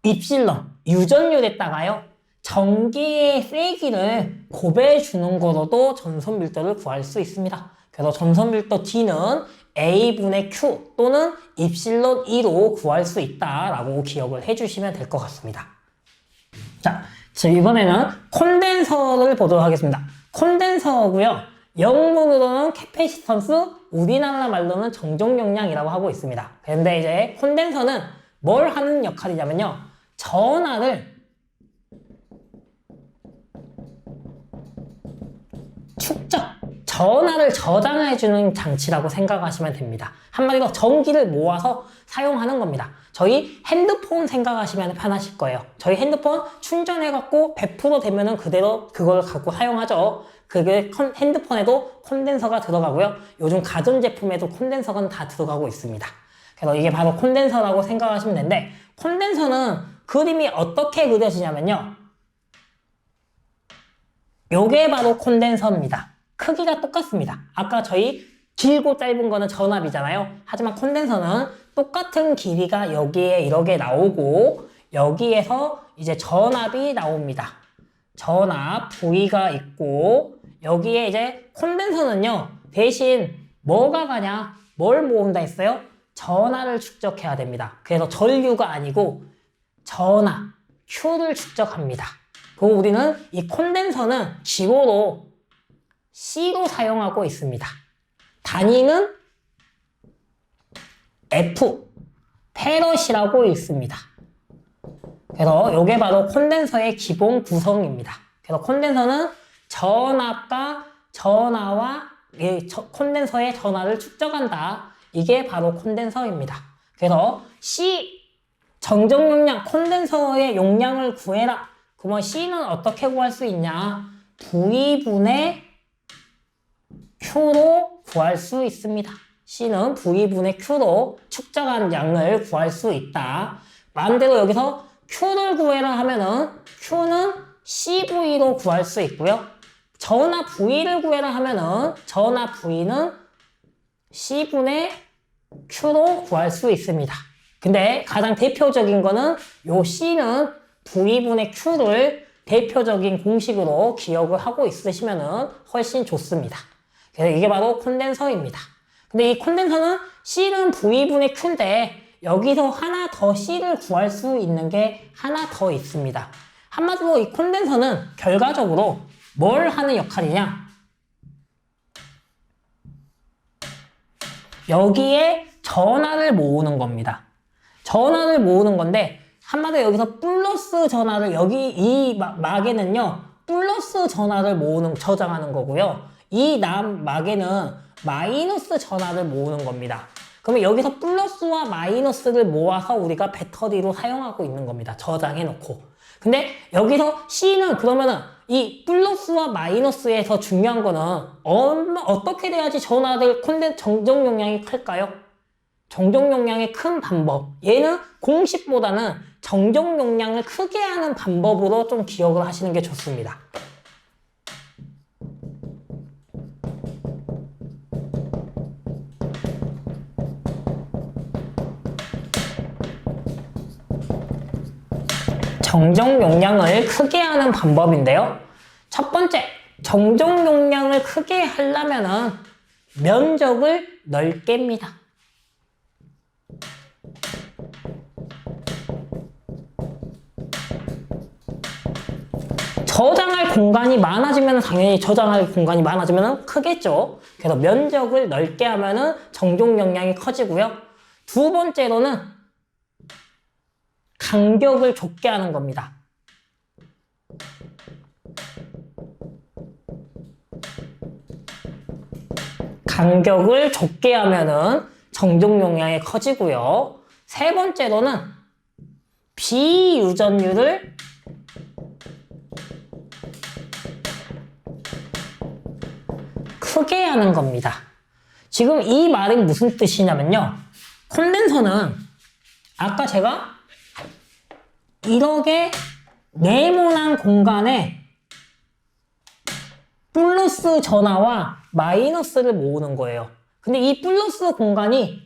Speaker 1: 입실론, 유전율에다가요. 전기의 세기를 곱해 주는 거로도 전속밀도를 구할 수 있습니다. 그래서 전속밀도 D는 A분의 Q 또는 입실론 2로 구할 수 있다라고 기억을 해주시면 될 것 같습니다. 자, 이번에는 콘덴서를 보도록 하겠습니다. 콘덴서고요. 영문으로는 캐패시턴스, 우리나라 말로는 정종용량이라고 하고 있습니다. 근데 이제 콘덴서는 뭘 하는 역할이냐면요. 전하를 전하를 저장해주는 장치라고 생각하시면 됩니다. 한마디로 전기를 모아서 사용하는 겁니다. 저희 핸드폰 생각하시면 편하실 거예요. 저희 핸드폰 충전해갖고 100% 되면은 그대로 그걸 갖고 사용하죠. 그게 핸드폰에도 콘덴서가 들어가고요. 요즘 가전제품에도 콘덴서가 다 들어가고 있습니다. 그래서 이게 바로 콘덴서라고 생각하시면 되는데, 콘덴서는 그림이 어떻게 그려지냐면요. 요게 바로 콘덴서입니다. 크기가 똑같습니다. 아까 저희 길고 짧은 거는 전압이잖아요. 하지만 콘덴서는 똑같은 길이가 여기에 이렇게 나오고 여기에서 이제 전압이 나옵니다. 전압 V가 있고 여기에 이제 콘덴서는요. 대신 뭐가 가냐? 뭘 모은다 했어요? 전하를 축적해야 됩니다. 그래서 전류가 아니고 전하, Q를 축적합니다. 그리고 우리는 이 콘덴서는 기호로 C로 사용하고 있습니다. 단위는 F, 페럿이라고 있습니다. 그래서 이게 바로 콘덴서의 기본 구성입니다. 그래서 콘덴서는 전압과 전하와 콘덴서의 전하를 축적한다. 이게 바로 콘덴서입니다. 그래서 C, 정정 용량, 콘덴서의 용량을 구해라. 그러면 C는 어떻게 구할 수 있냐? V분의 Q로 구할 수 있습니다. C는 V분의 Q로 축적한 양을 구할 수 있다. 반대로 여기서 Q를 구해라 하면은 Q는 CV로 구할 수 있고요. 전하 V를 구해라 하면은 전하 V는 C분의 Q로 구할 수 있습니다. 근데 가장 대표적인 거는 요 C는 V분의 Q를 대표적인 공식으로 기억을 하고 있으시면은 훨씬 좋습니다. 그래서 이게 바로 콘덴서입니다. 근데 이 콘덴서는 C는 V분의 Q인데 여기서 하나 더 C를 구할 수 있는 게 하나 더 있습니다. 한마디로 이 콘덴서는 결과적으로 뭘 하는 역할이냐? 여기에 전하를 모으는 겁니다. 전하를 모으는 건데 한마디로 여기서 플러스 전하를 여기 이 막에는요 플러스 전하를 모으는 저장하는 거고요. 이 막에는 마이너스 전하를 모으는 겁니다. 그러면 여기서 플러스와 마이너스를 모아서 우리가 배터리로 사용하고 있는 겁니다. 저장해 놓고. 근데 여기서 C는 그러면은 이 플러스와 마이너스에서 중요한 거는 어떻게 돼야지 전하들 정정 용량이 클까요? 정정 용량이 큰 방법. 얘는 공식보다는 정정 용량을 크게 하는 방법으로 좀 기억을 하시는 게 좋습니다. 정정 용량을 크게 하는 방법인데요. 첫 번째, 정정 용량을 크게 하려면은 면적을 넓게입니다. 저장할 공간이 많아지면 당연히 저장할 공간이 많아지면 크겠죠. 그래서 면적을 넓게 하면은 정정 용량이 커지고요. 두 번째로는 간격을 좁게 하는 겁니다. 간격을 좁게 하면은 정정 용량이 커지고요. 세 번째로는 비유전율을 크게 하는 겁니다. 지금 이 말이 무슨 뜻이냐면요. 콘덴서는 아까 제가 이렇게 네모난 공간에 플러스 전하와 마이너스를 모으는 거예요. 근데 이 플러스 공간이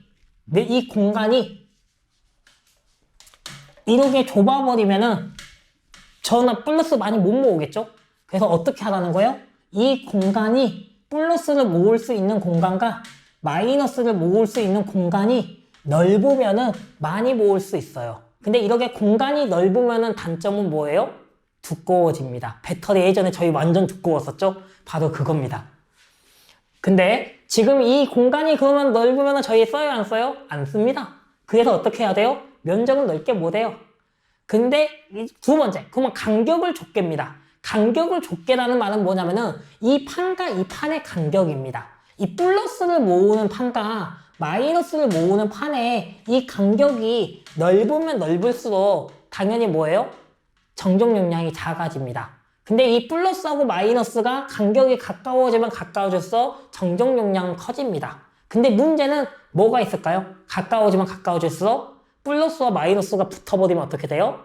Speaker 1: 이렇게 좁아버리면은 전하 플러스 많이 못 모으겠죠? 그래서 어떻게 하라는 거예요? 이 공간이 플러스를 모을 수 있는 공간과 마이너스를 모을 수 있는 공간이 넓으면은 많이 모을 수 있어요. 근데 이렇게 공간이 넓으면은 단점은 뭐예요? 두꺼워집니다. 배터리 예전에 저희 완전 두꺼웠었죠? 바로 그겁니다. 근데 지금 이 공간이 그러면 넓으면 저희 써요? 안 써요? 안 씁니다. 그래서 어떻게 해야 돼요? 면적을 넓게 못 해요. 근데 두 번째, 그러면 간격을 좁게입니다. 간격을 좁게라는 말은 뭐냐면은 이 판과 이 판의 간격입니다. 이 플러스를 모으는 판과 마이너스를 모으는 판의 이 간격이 넓으면 넓을수록 당연히 뭐예요? 정정 용량이 작아집니다. 근데 이 플러스하고 마이너스가 간격이 가까워지면 가까워질수록 정정 용량은 커집니다. 근데 문제는 뭐가 있을까요? 가까워지면 가까워질수록 플러스와 마이너스가 붙어버리면 어떻게 돼요?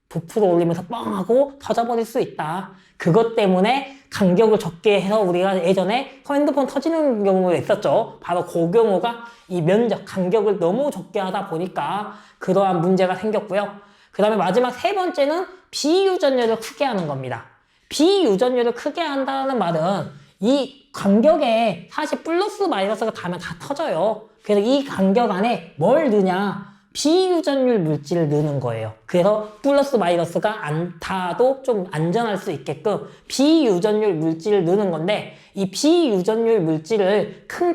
Speaker 1: 부풀어 올리면서 뻥 하고 터져버릴 수 있다. 그것 때문에 간격을 적게 해서 우리가 예전에 핸드폰 터지는 경우가 있었죠. 바로 그 경우가 이 면적, 간격을 너무 적게 하다 보니까 그러한 문제가 생겼고요. 그 다음에 마지막 세 번째는 비유전율을 크게 하는 겁니다. 비유전율을 크게 한다는 말은 이 간격에 사실 플러스 마이너스가 닿으면 다 터져요. 그래서 이 간격 안에 뭘 넣냐? 비유전율 물질을 넣는 거예요. 그래서 플러스 마이너스가 안 닿아도 좀 안전할 수 있게끔 비유전율 물질을 넣는 건데, 이 비유전율 물질을 큰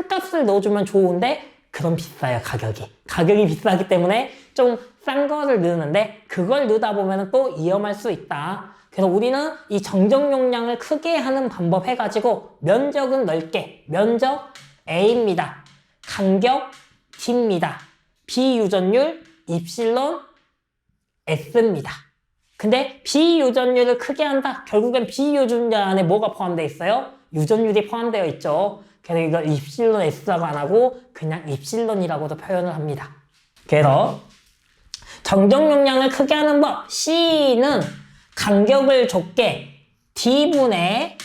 Speaker 1: 값을 넣어주면 좋은데 그럼 비싸요. 가격이 비싸기 때문에 좀 싼 거를 넣는데, 그걸 넣다 보면 또 위험할 수 있다. 그래서 우리는 이 정정 용량을 크게 하는 방법 해가지고 면적은 넓게, 면적 A입니다. 간격 D입니다. 비유전율 입실론 S입니다. 근데 비유전율을 크게 한다. 결국엔 비유전율 안에 뭐가 포함되어 있어요? 유전율이 포함되어 있죠. 그래서 이걸 입실론 S라고 안 하고 그냥 입실론이라고도 표현을 합니다. 그래서 정정 용량을 크게 하는 법, C는 간격을 좁게 D분의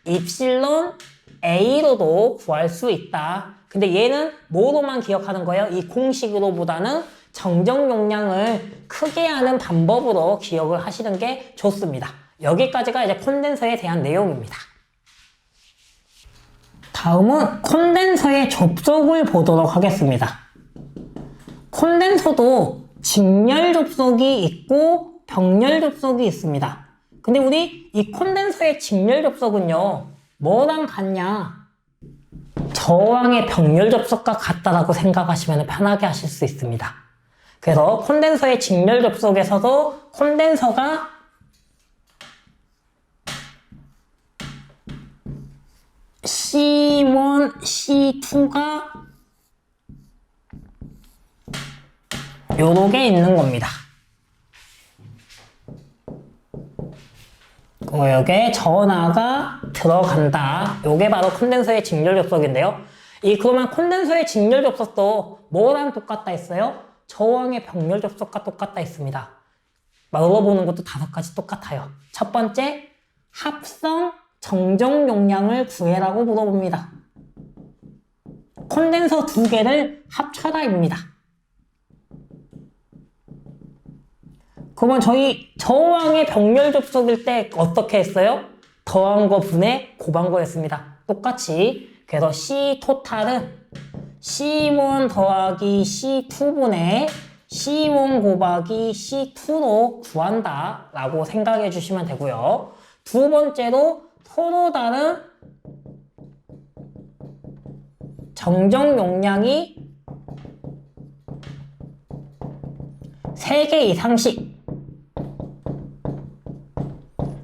Speaker 1: 입실론 A로도 구할 수 있다. 근데 얘는 뭐로만 기억하는 거예요? 이 공식으로보다는 정정 용량을 크게 하는 방법으로 기억을 하시는 게 좋습니다. 여기까지가 이제 콘덴서에 대한 내용입니다. 다음은 콘덴서의 접속을 보도록 하겠습니다. 콘덴서도 직렬 접속이 있고 병렬 접속이 있습니다. 근데 우리 이 콘덴서의 직렬 접속은요, 뭐랑 같냐? 저항의 병렬 접속과 같다라고 생각하시면 편하게 하실 수 있습니다. 그래서 콘덴서의 직렬 접속에서도 콘덴서가 C1, C2가 요렇게 있는 겁니다. 여기에 전하가 들어간다. 요게 바로 콘덴서의 직렬 접속인데요. 그러면 콘덴서의 직렬 접속도 뭐랑 똑같다 했어요? 저항의 병렬 접속과 똑같다 했습니다. 물어보는 것도 5가지 똑같아요. 첫 번째, 합성 정정 용량을 구해라고 물어봅니다. 콘덴서 2개를 합쳐라입니다. 그러면 저희 저항의 병렬 접속일 때 어떻게 했어요? 더한 거 분의 곱한 거였습니다. 똑같이. 그래서 C 토탈은 C1 더하기 C2분의 C1 곱하기 C2로 구한다 라고 생각해 주시면 되고요. 두 번째로 서로 다른 정정 용량이 3개 이상씩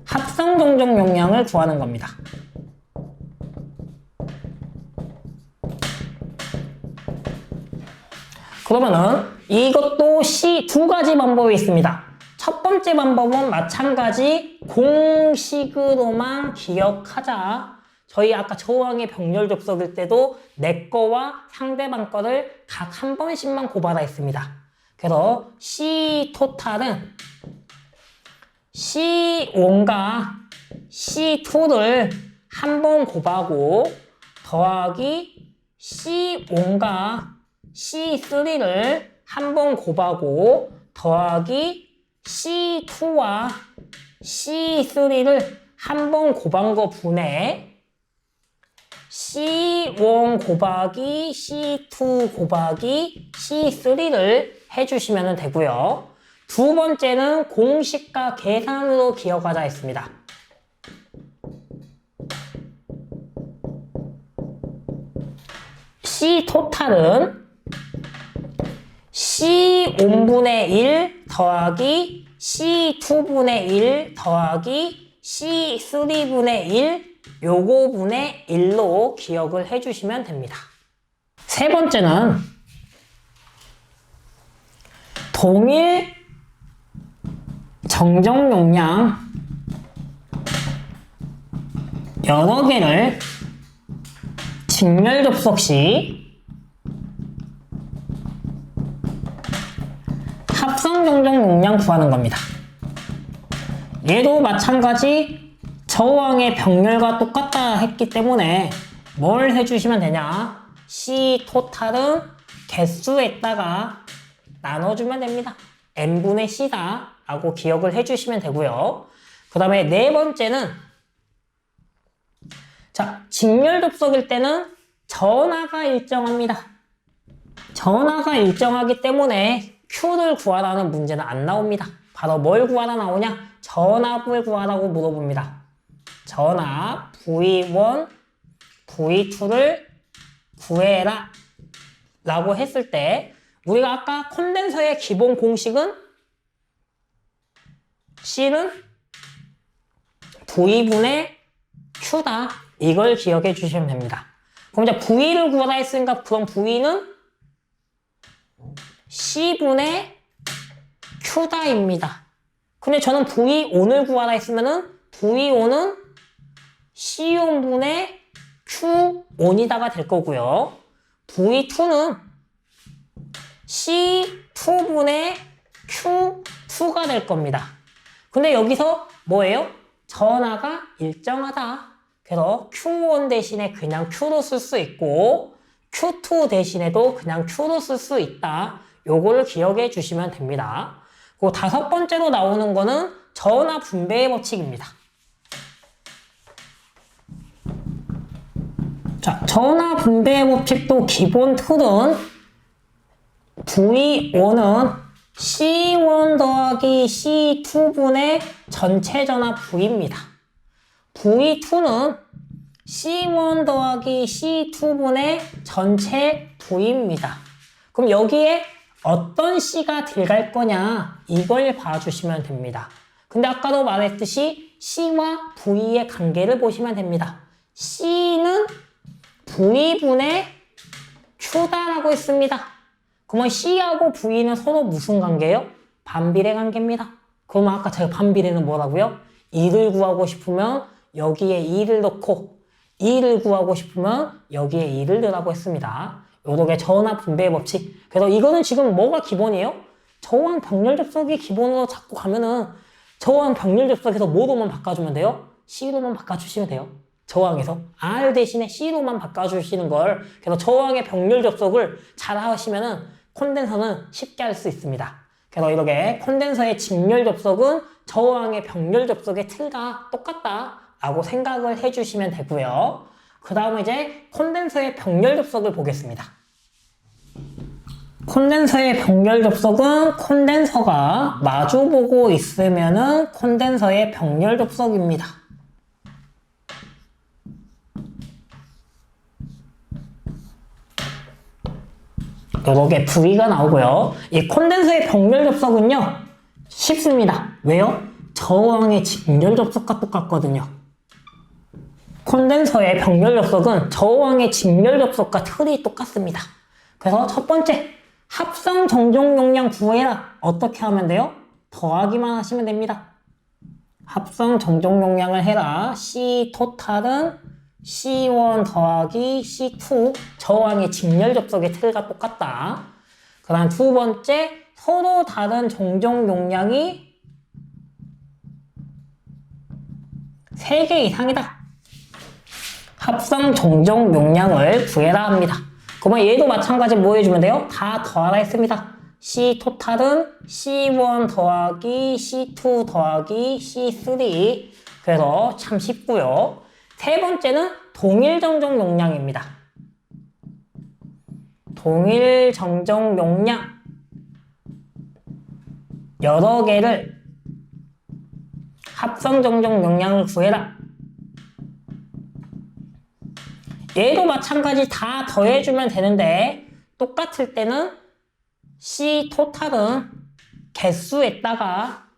Speaker 1: 합성 정정 용량을 구하는 겁니다. 그러면은 이것도 두 가지 방법이 있습니다. 첫 번째 방법은 마찬가지 공식으로만 기억하자. 저희 아까 저항의 병렬 접속일 때도 내 거와 상대방 거를 각 한 번씩만 곱하라 했습니다. 그래서 C 토탈은 C1과 C2를 한 번 곱하고 더하기 C1과 C3를 한 번 곱하고 더하기 C2와 C3를 한 번 곱한 거 분의 C1 곱하기 C2 곱하기 C3를 해주시면 되고요. 두 번째는 공식과 계산으로 기억하자 했습니다. C 토탈은 C1분의 1 더하기 C2분의 1 더하기 C3분의 1 요거 분의 1로 기억을 해주시면 됩니다. 세 번째는 동일 정정 용량 여러 개를 직렬 접속 시 합성 정정 용량 구하는 겁니다. 얘도 마찬가지 저항의 병렬과 똑같다 했기 때문에 뭘 해주시면 되냐? C 토탈은 개수에다가 나눠주면 됩니다. n분의 c다 라고 기억을 해주시면 되고요. 그 다음에 네 번째는 직렬 접속일 때는 전하가 일정합니다. 전하가 일정하기 때문에 Q를 구하라는 문제는 안 나옵니다. 바로 뭘 구하라 나오냐? 전압을 구하라고 물어봅니다. 전압 V1, V2를 구해라 라고 했을 때 우리가 아까 콘덴서의 기본 공식은 C는 V분의 Q다. 이걸 기억해 주시면 됩니다. 그럼 이제 V를 구하라 했으니까 그럼 V는 C분의 Q다입니다. 근데 저는 V1을 구하라 했으면은 V1은 C1분의 Q1이다가 될 거고요. V2는 C2분의 Q2가 될 겁니다. 근데 여기서 뭐예요? 전하가 일정하다. 그래서 Q1 대신에 그냥 Q로 쓸 수 있고 Q2 대신에도 그냥 Q로 쓸 수 있다. 요거를 기억해 주시면 됩니다. 그리고 다섯 번째로 나오는 거는 전하 분배의 법칙입니다. 자, 전하 분배의 법칙도 기본 틀은 V1은 C1 더하기 C2분의 전체 전하 V입니다. V2는 C1 더하기 C2분의 전체 V입니다. 그럼 여기에 어떤 C가 들어갈 거냐 이걸 봐주시면 됩니다. 근데 아까도 말했듯이 C와 V의 관계를 보시면 됩니다. C는 V분의 Q다라고 했습니다. 그러면 C하고 V는 서로 무슨 관계예요? 반비례 관계입니다. 그러면 아까 제가 반비례는 뭐라고요? 2를 구하고 싶으면 여기에 2를 넣고 2를 구하고 싶으면 여기에 2를 넣으라고 했습니다. 요렇게 전하 분배의 법칙. 그래서 이거는 지금 뭐가 기본이에요? 저항 병렬 접속이 기본으로 잡고 가면은 저항 병렬 접속에서 뭐로만 바꿔주면 돼요? C로만 바꿔주시면 돼요. 저항에서 R 대신에 C로만 바꿔주시는 걸. 그래서 저항의 병렬 접속을 잘 하시면은 콘덴서는 쉽게 할 수 있습니다. 그래서 이렇게 콘덴서의 직렬 접속은 저항의 병렬 접속의 틀과 똑같다 라고 생각을 해주시면 되고요. 그 다음에 이제 콘덴서의 병렬 접속을 보겠습니다. 콘덴서의 병렬 접속은 콘덴서가 마주보고 있으면은 콘덴서의 병렬 접속입니다. 이렇게 V가 나오고요. 이 콘덴서의 병렬 접속은요 쉽습니다. 왜요? 저항의 직렬 접속과 똑같거든요. 콘덴서의 병렬 접속은 저항의 직렬 접속과 틀이 똑같습니다. 그래서 첫 번째 합성 정종 용량 구해라. 어떻게 하면 돼요? 더하기만 하시면 됩니다. 합성 정종 용량을 해라. C 토탈은 C1 더하기 C2 저항의 직렬 접속의 틀과 똑같다. 그 다음 두 번째 서로 다른 정종 용량이 3개 이상이다. 합성 정종 용량을 구해라 합니다. 그러면 얘도 마찬가지 뭐 해주면 돼요? 다 더하라 했습니다. C 토탈은 C1 더하기 C2 더하기 C3. 그래서 참 쉽고요. 세 번째는 동일 정종 용량입니다. 동일 정종 용량 여러 개를 합성 정종 용량을 구해라. 얘도 마찬가지 다 더해주면 되는데 똑같을 때는 C 토탈은 개수에다가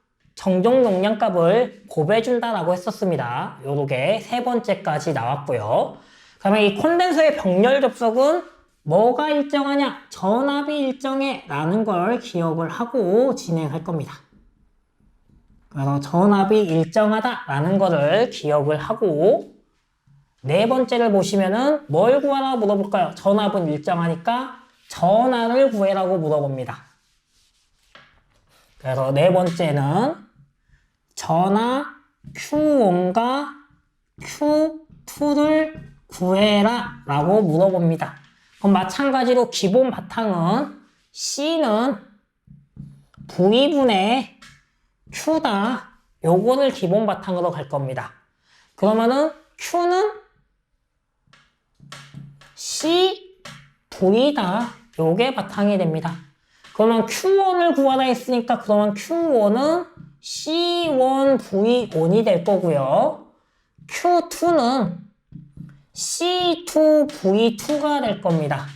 Speaker 1: 정종 용량 값을 곱해준다라고 했었습니다. 요렇게 세 번째까지 나왔고요. 그러면 이 콘덴서의 병렬 접속은 뭐가 일정하냐? 전압이 일정해 라는 걸 기억을 하고 진행할 겁니다. 그래서 전압이 일정하다 라는 거를 기억을 하고 네 번째를 보시면은 뭘 구하라고 물어볼까요? 전압은 일정하니까 전하를 구해라고 물어봅니다. 그래서 네 번째는 전하 Q1과 Q2를 구해라 라고 물어봅니다. 그럼 마찬가지로 기본 바탕은 C는 V분의 Q다. 요거를 기본 바탕으로 갈 겁니다. 그러면은 Q는 C, V다. 요게 바탕이 됩니다. 그러면 Q1을 구하라 했으니까 그러면 Q1은 C1, V1이 될 거고요. Q2는 C2, V2가 될 겁니다.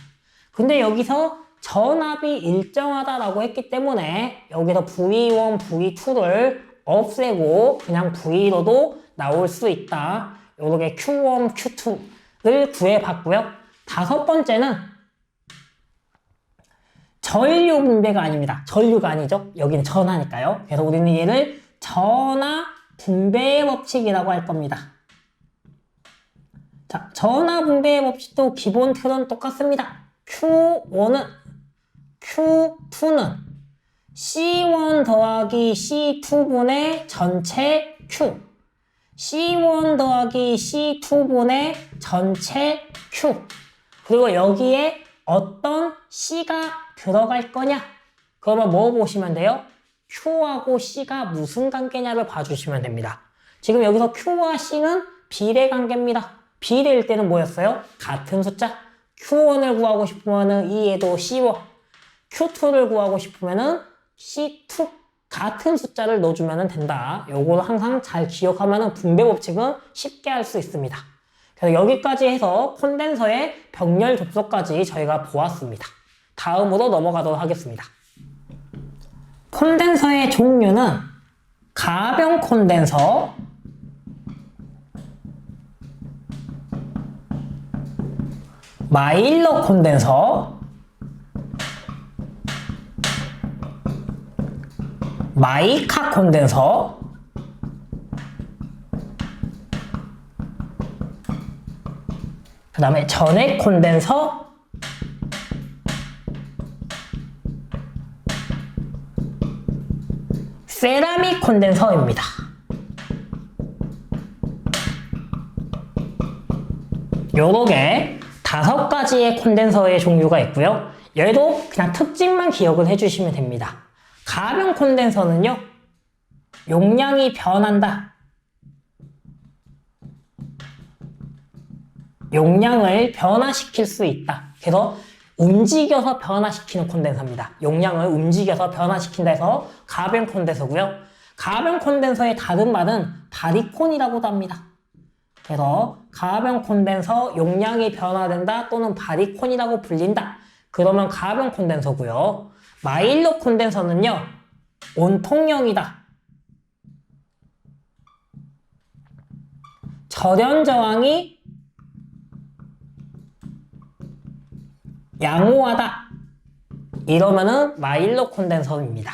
Speaker 1: 근데 여기서 전압이 일정하다라고 했기 때문에 여기서 V1, V2를 없애고 그냥 V로도 나올 수 있다. 요렇게 Q1, Q2를 구해봤고요. 다섯 번째는 전류 분배가 아닙니다. 전류가 아니죠. 여기는 전하니까요. 그래서 우리는 얘를 전하 분배의 법칙이라고 할 겁니다. 자, 전하 분배의 법칙도 기본 틀은 똑같습니다. Q1은 Q2는 C1 더하기 C2분의 전체 Q, C1 더하기 C2분의 전체 Q, 그리고 여기에 어떤 C가 들어갈 거냐? 그러면 뭐 보시면 돼요? Q하고 C가 무슨 관계냐를 봐주시면 됩니다. 지금 여기서 Q와 C는 비례 관계입니다. 비례일 때는 뭐였어요? 같은 숫자. Q1을 구하고 싶으면은 이에도 C1, Q2를 구하고 싶으면은 C2 같은 숫자를 넣어주면 된다. 요거를 항상 잘 기억하면은 분배 법칙은 쉽게 할 수 있습니다. 그래서 여기까지 해서 콘덴서의 병렬 접속까지 저희가 보았습니다. 다음으로 넘어가도록 하겠습니다. 콘덴서의 종류는 가변 콘덴서, 마일러 콘덴서, 마이카 콘덴서, 그 다음에 전액 콘덴서, 세라믹 콘덴서입니다. 요렇게 5가지의 콘덴서의 종류가 있고요. 얘도 그냥 특징만 기억을 해주시면 됩니다. 가변 콘덴서는요, 용량이 변한다. 용량을 변화시킬 수 있다. 그래서 움직여서 변화시키는 콘덴서입니다. 용량을 움직여서 변화시킨다 해서 가변 콘덴서고요. 가변 콘덴서의 다른 말은 바리콘이라고도 합니다. 그래서 가변 콘덴서 용량이 변화된다 또는 바리콘이라고 불린다. 그러면 가변 콘덴서고요. 마일러 콘덴서는요, 온통형이다. 절연 저항이 양호하다. 이러면은 마일러 콘덴서입니다.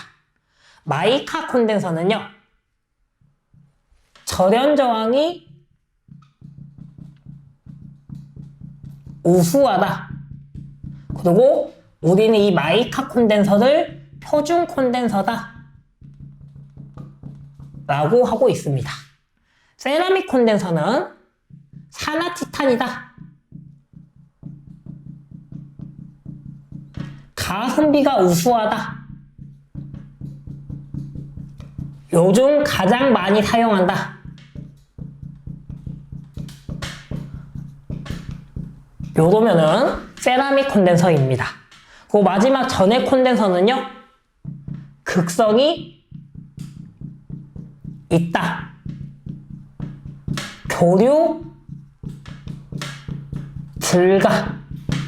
Speaker 1: 마이카 콘덴서는요, 절연 저항이 우수하다. 그리고 우리는 이 마이카 콘덴서를 표준 콘덴서다 라고 하고 있습니다. 세라믹 콘덴서는 산화티탄이다. 가성비가 우수하다. 요즘 가장 많이 사용한다. 요러면은 세라믹 콘덴서입니다. 그 마지막 전액 콘덴서는요, 극성이 있다. 교류 들가.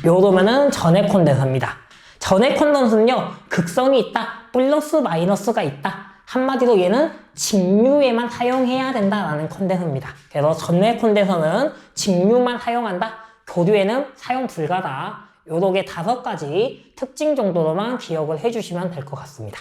Speaker 1: 요러면은 전액 콘덴서입니다. 전액 콘덴서는요, 극성이 있다. 플러스 마이너스가 있다. 한마디로 얘는 직류에만 사용해야 된다라는 콘덴서입니다. 그래서 전액 콘덴서는 직류만 사용한다. 교류에는 사용 불가다. 요렇게 5가지 특징 정도로만 기억을 해주시면 될 것 같습니다.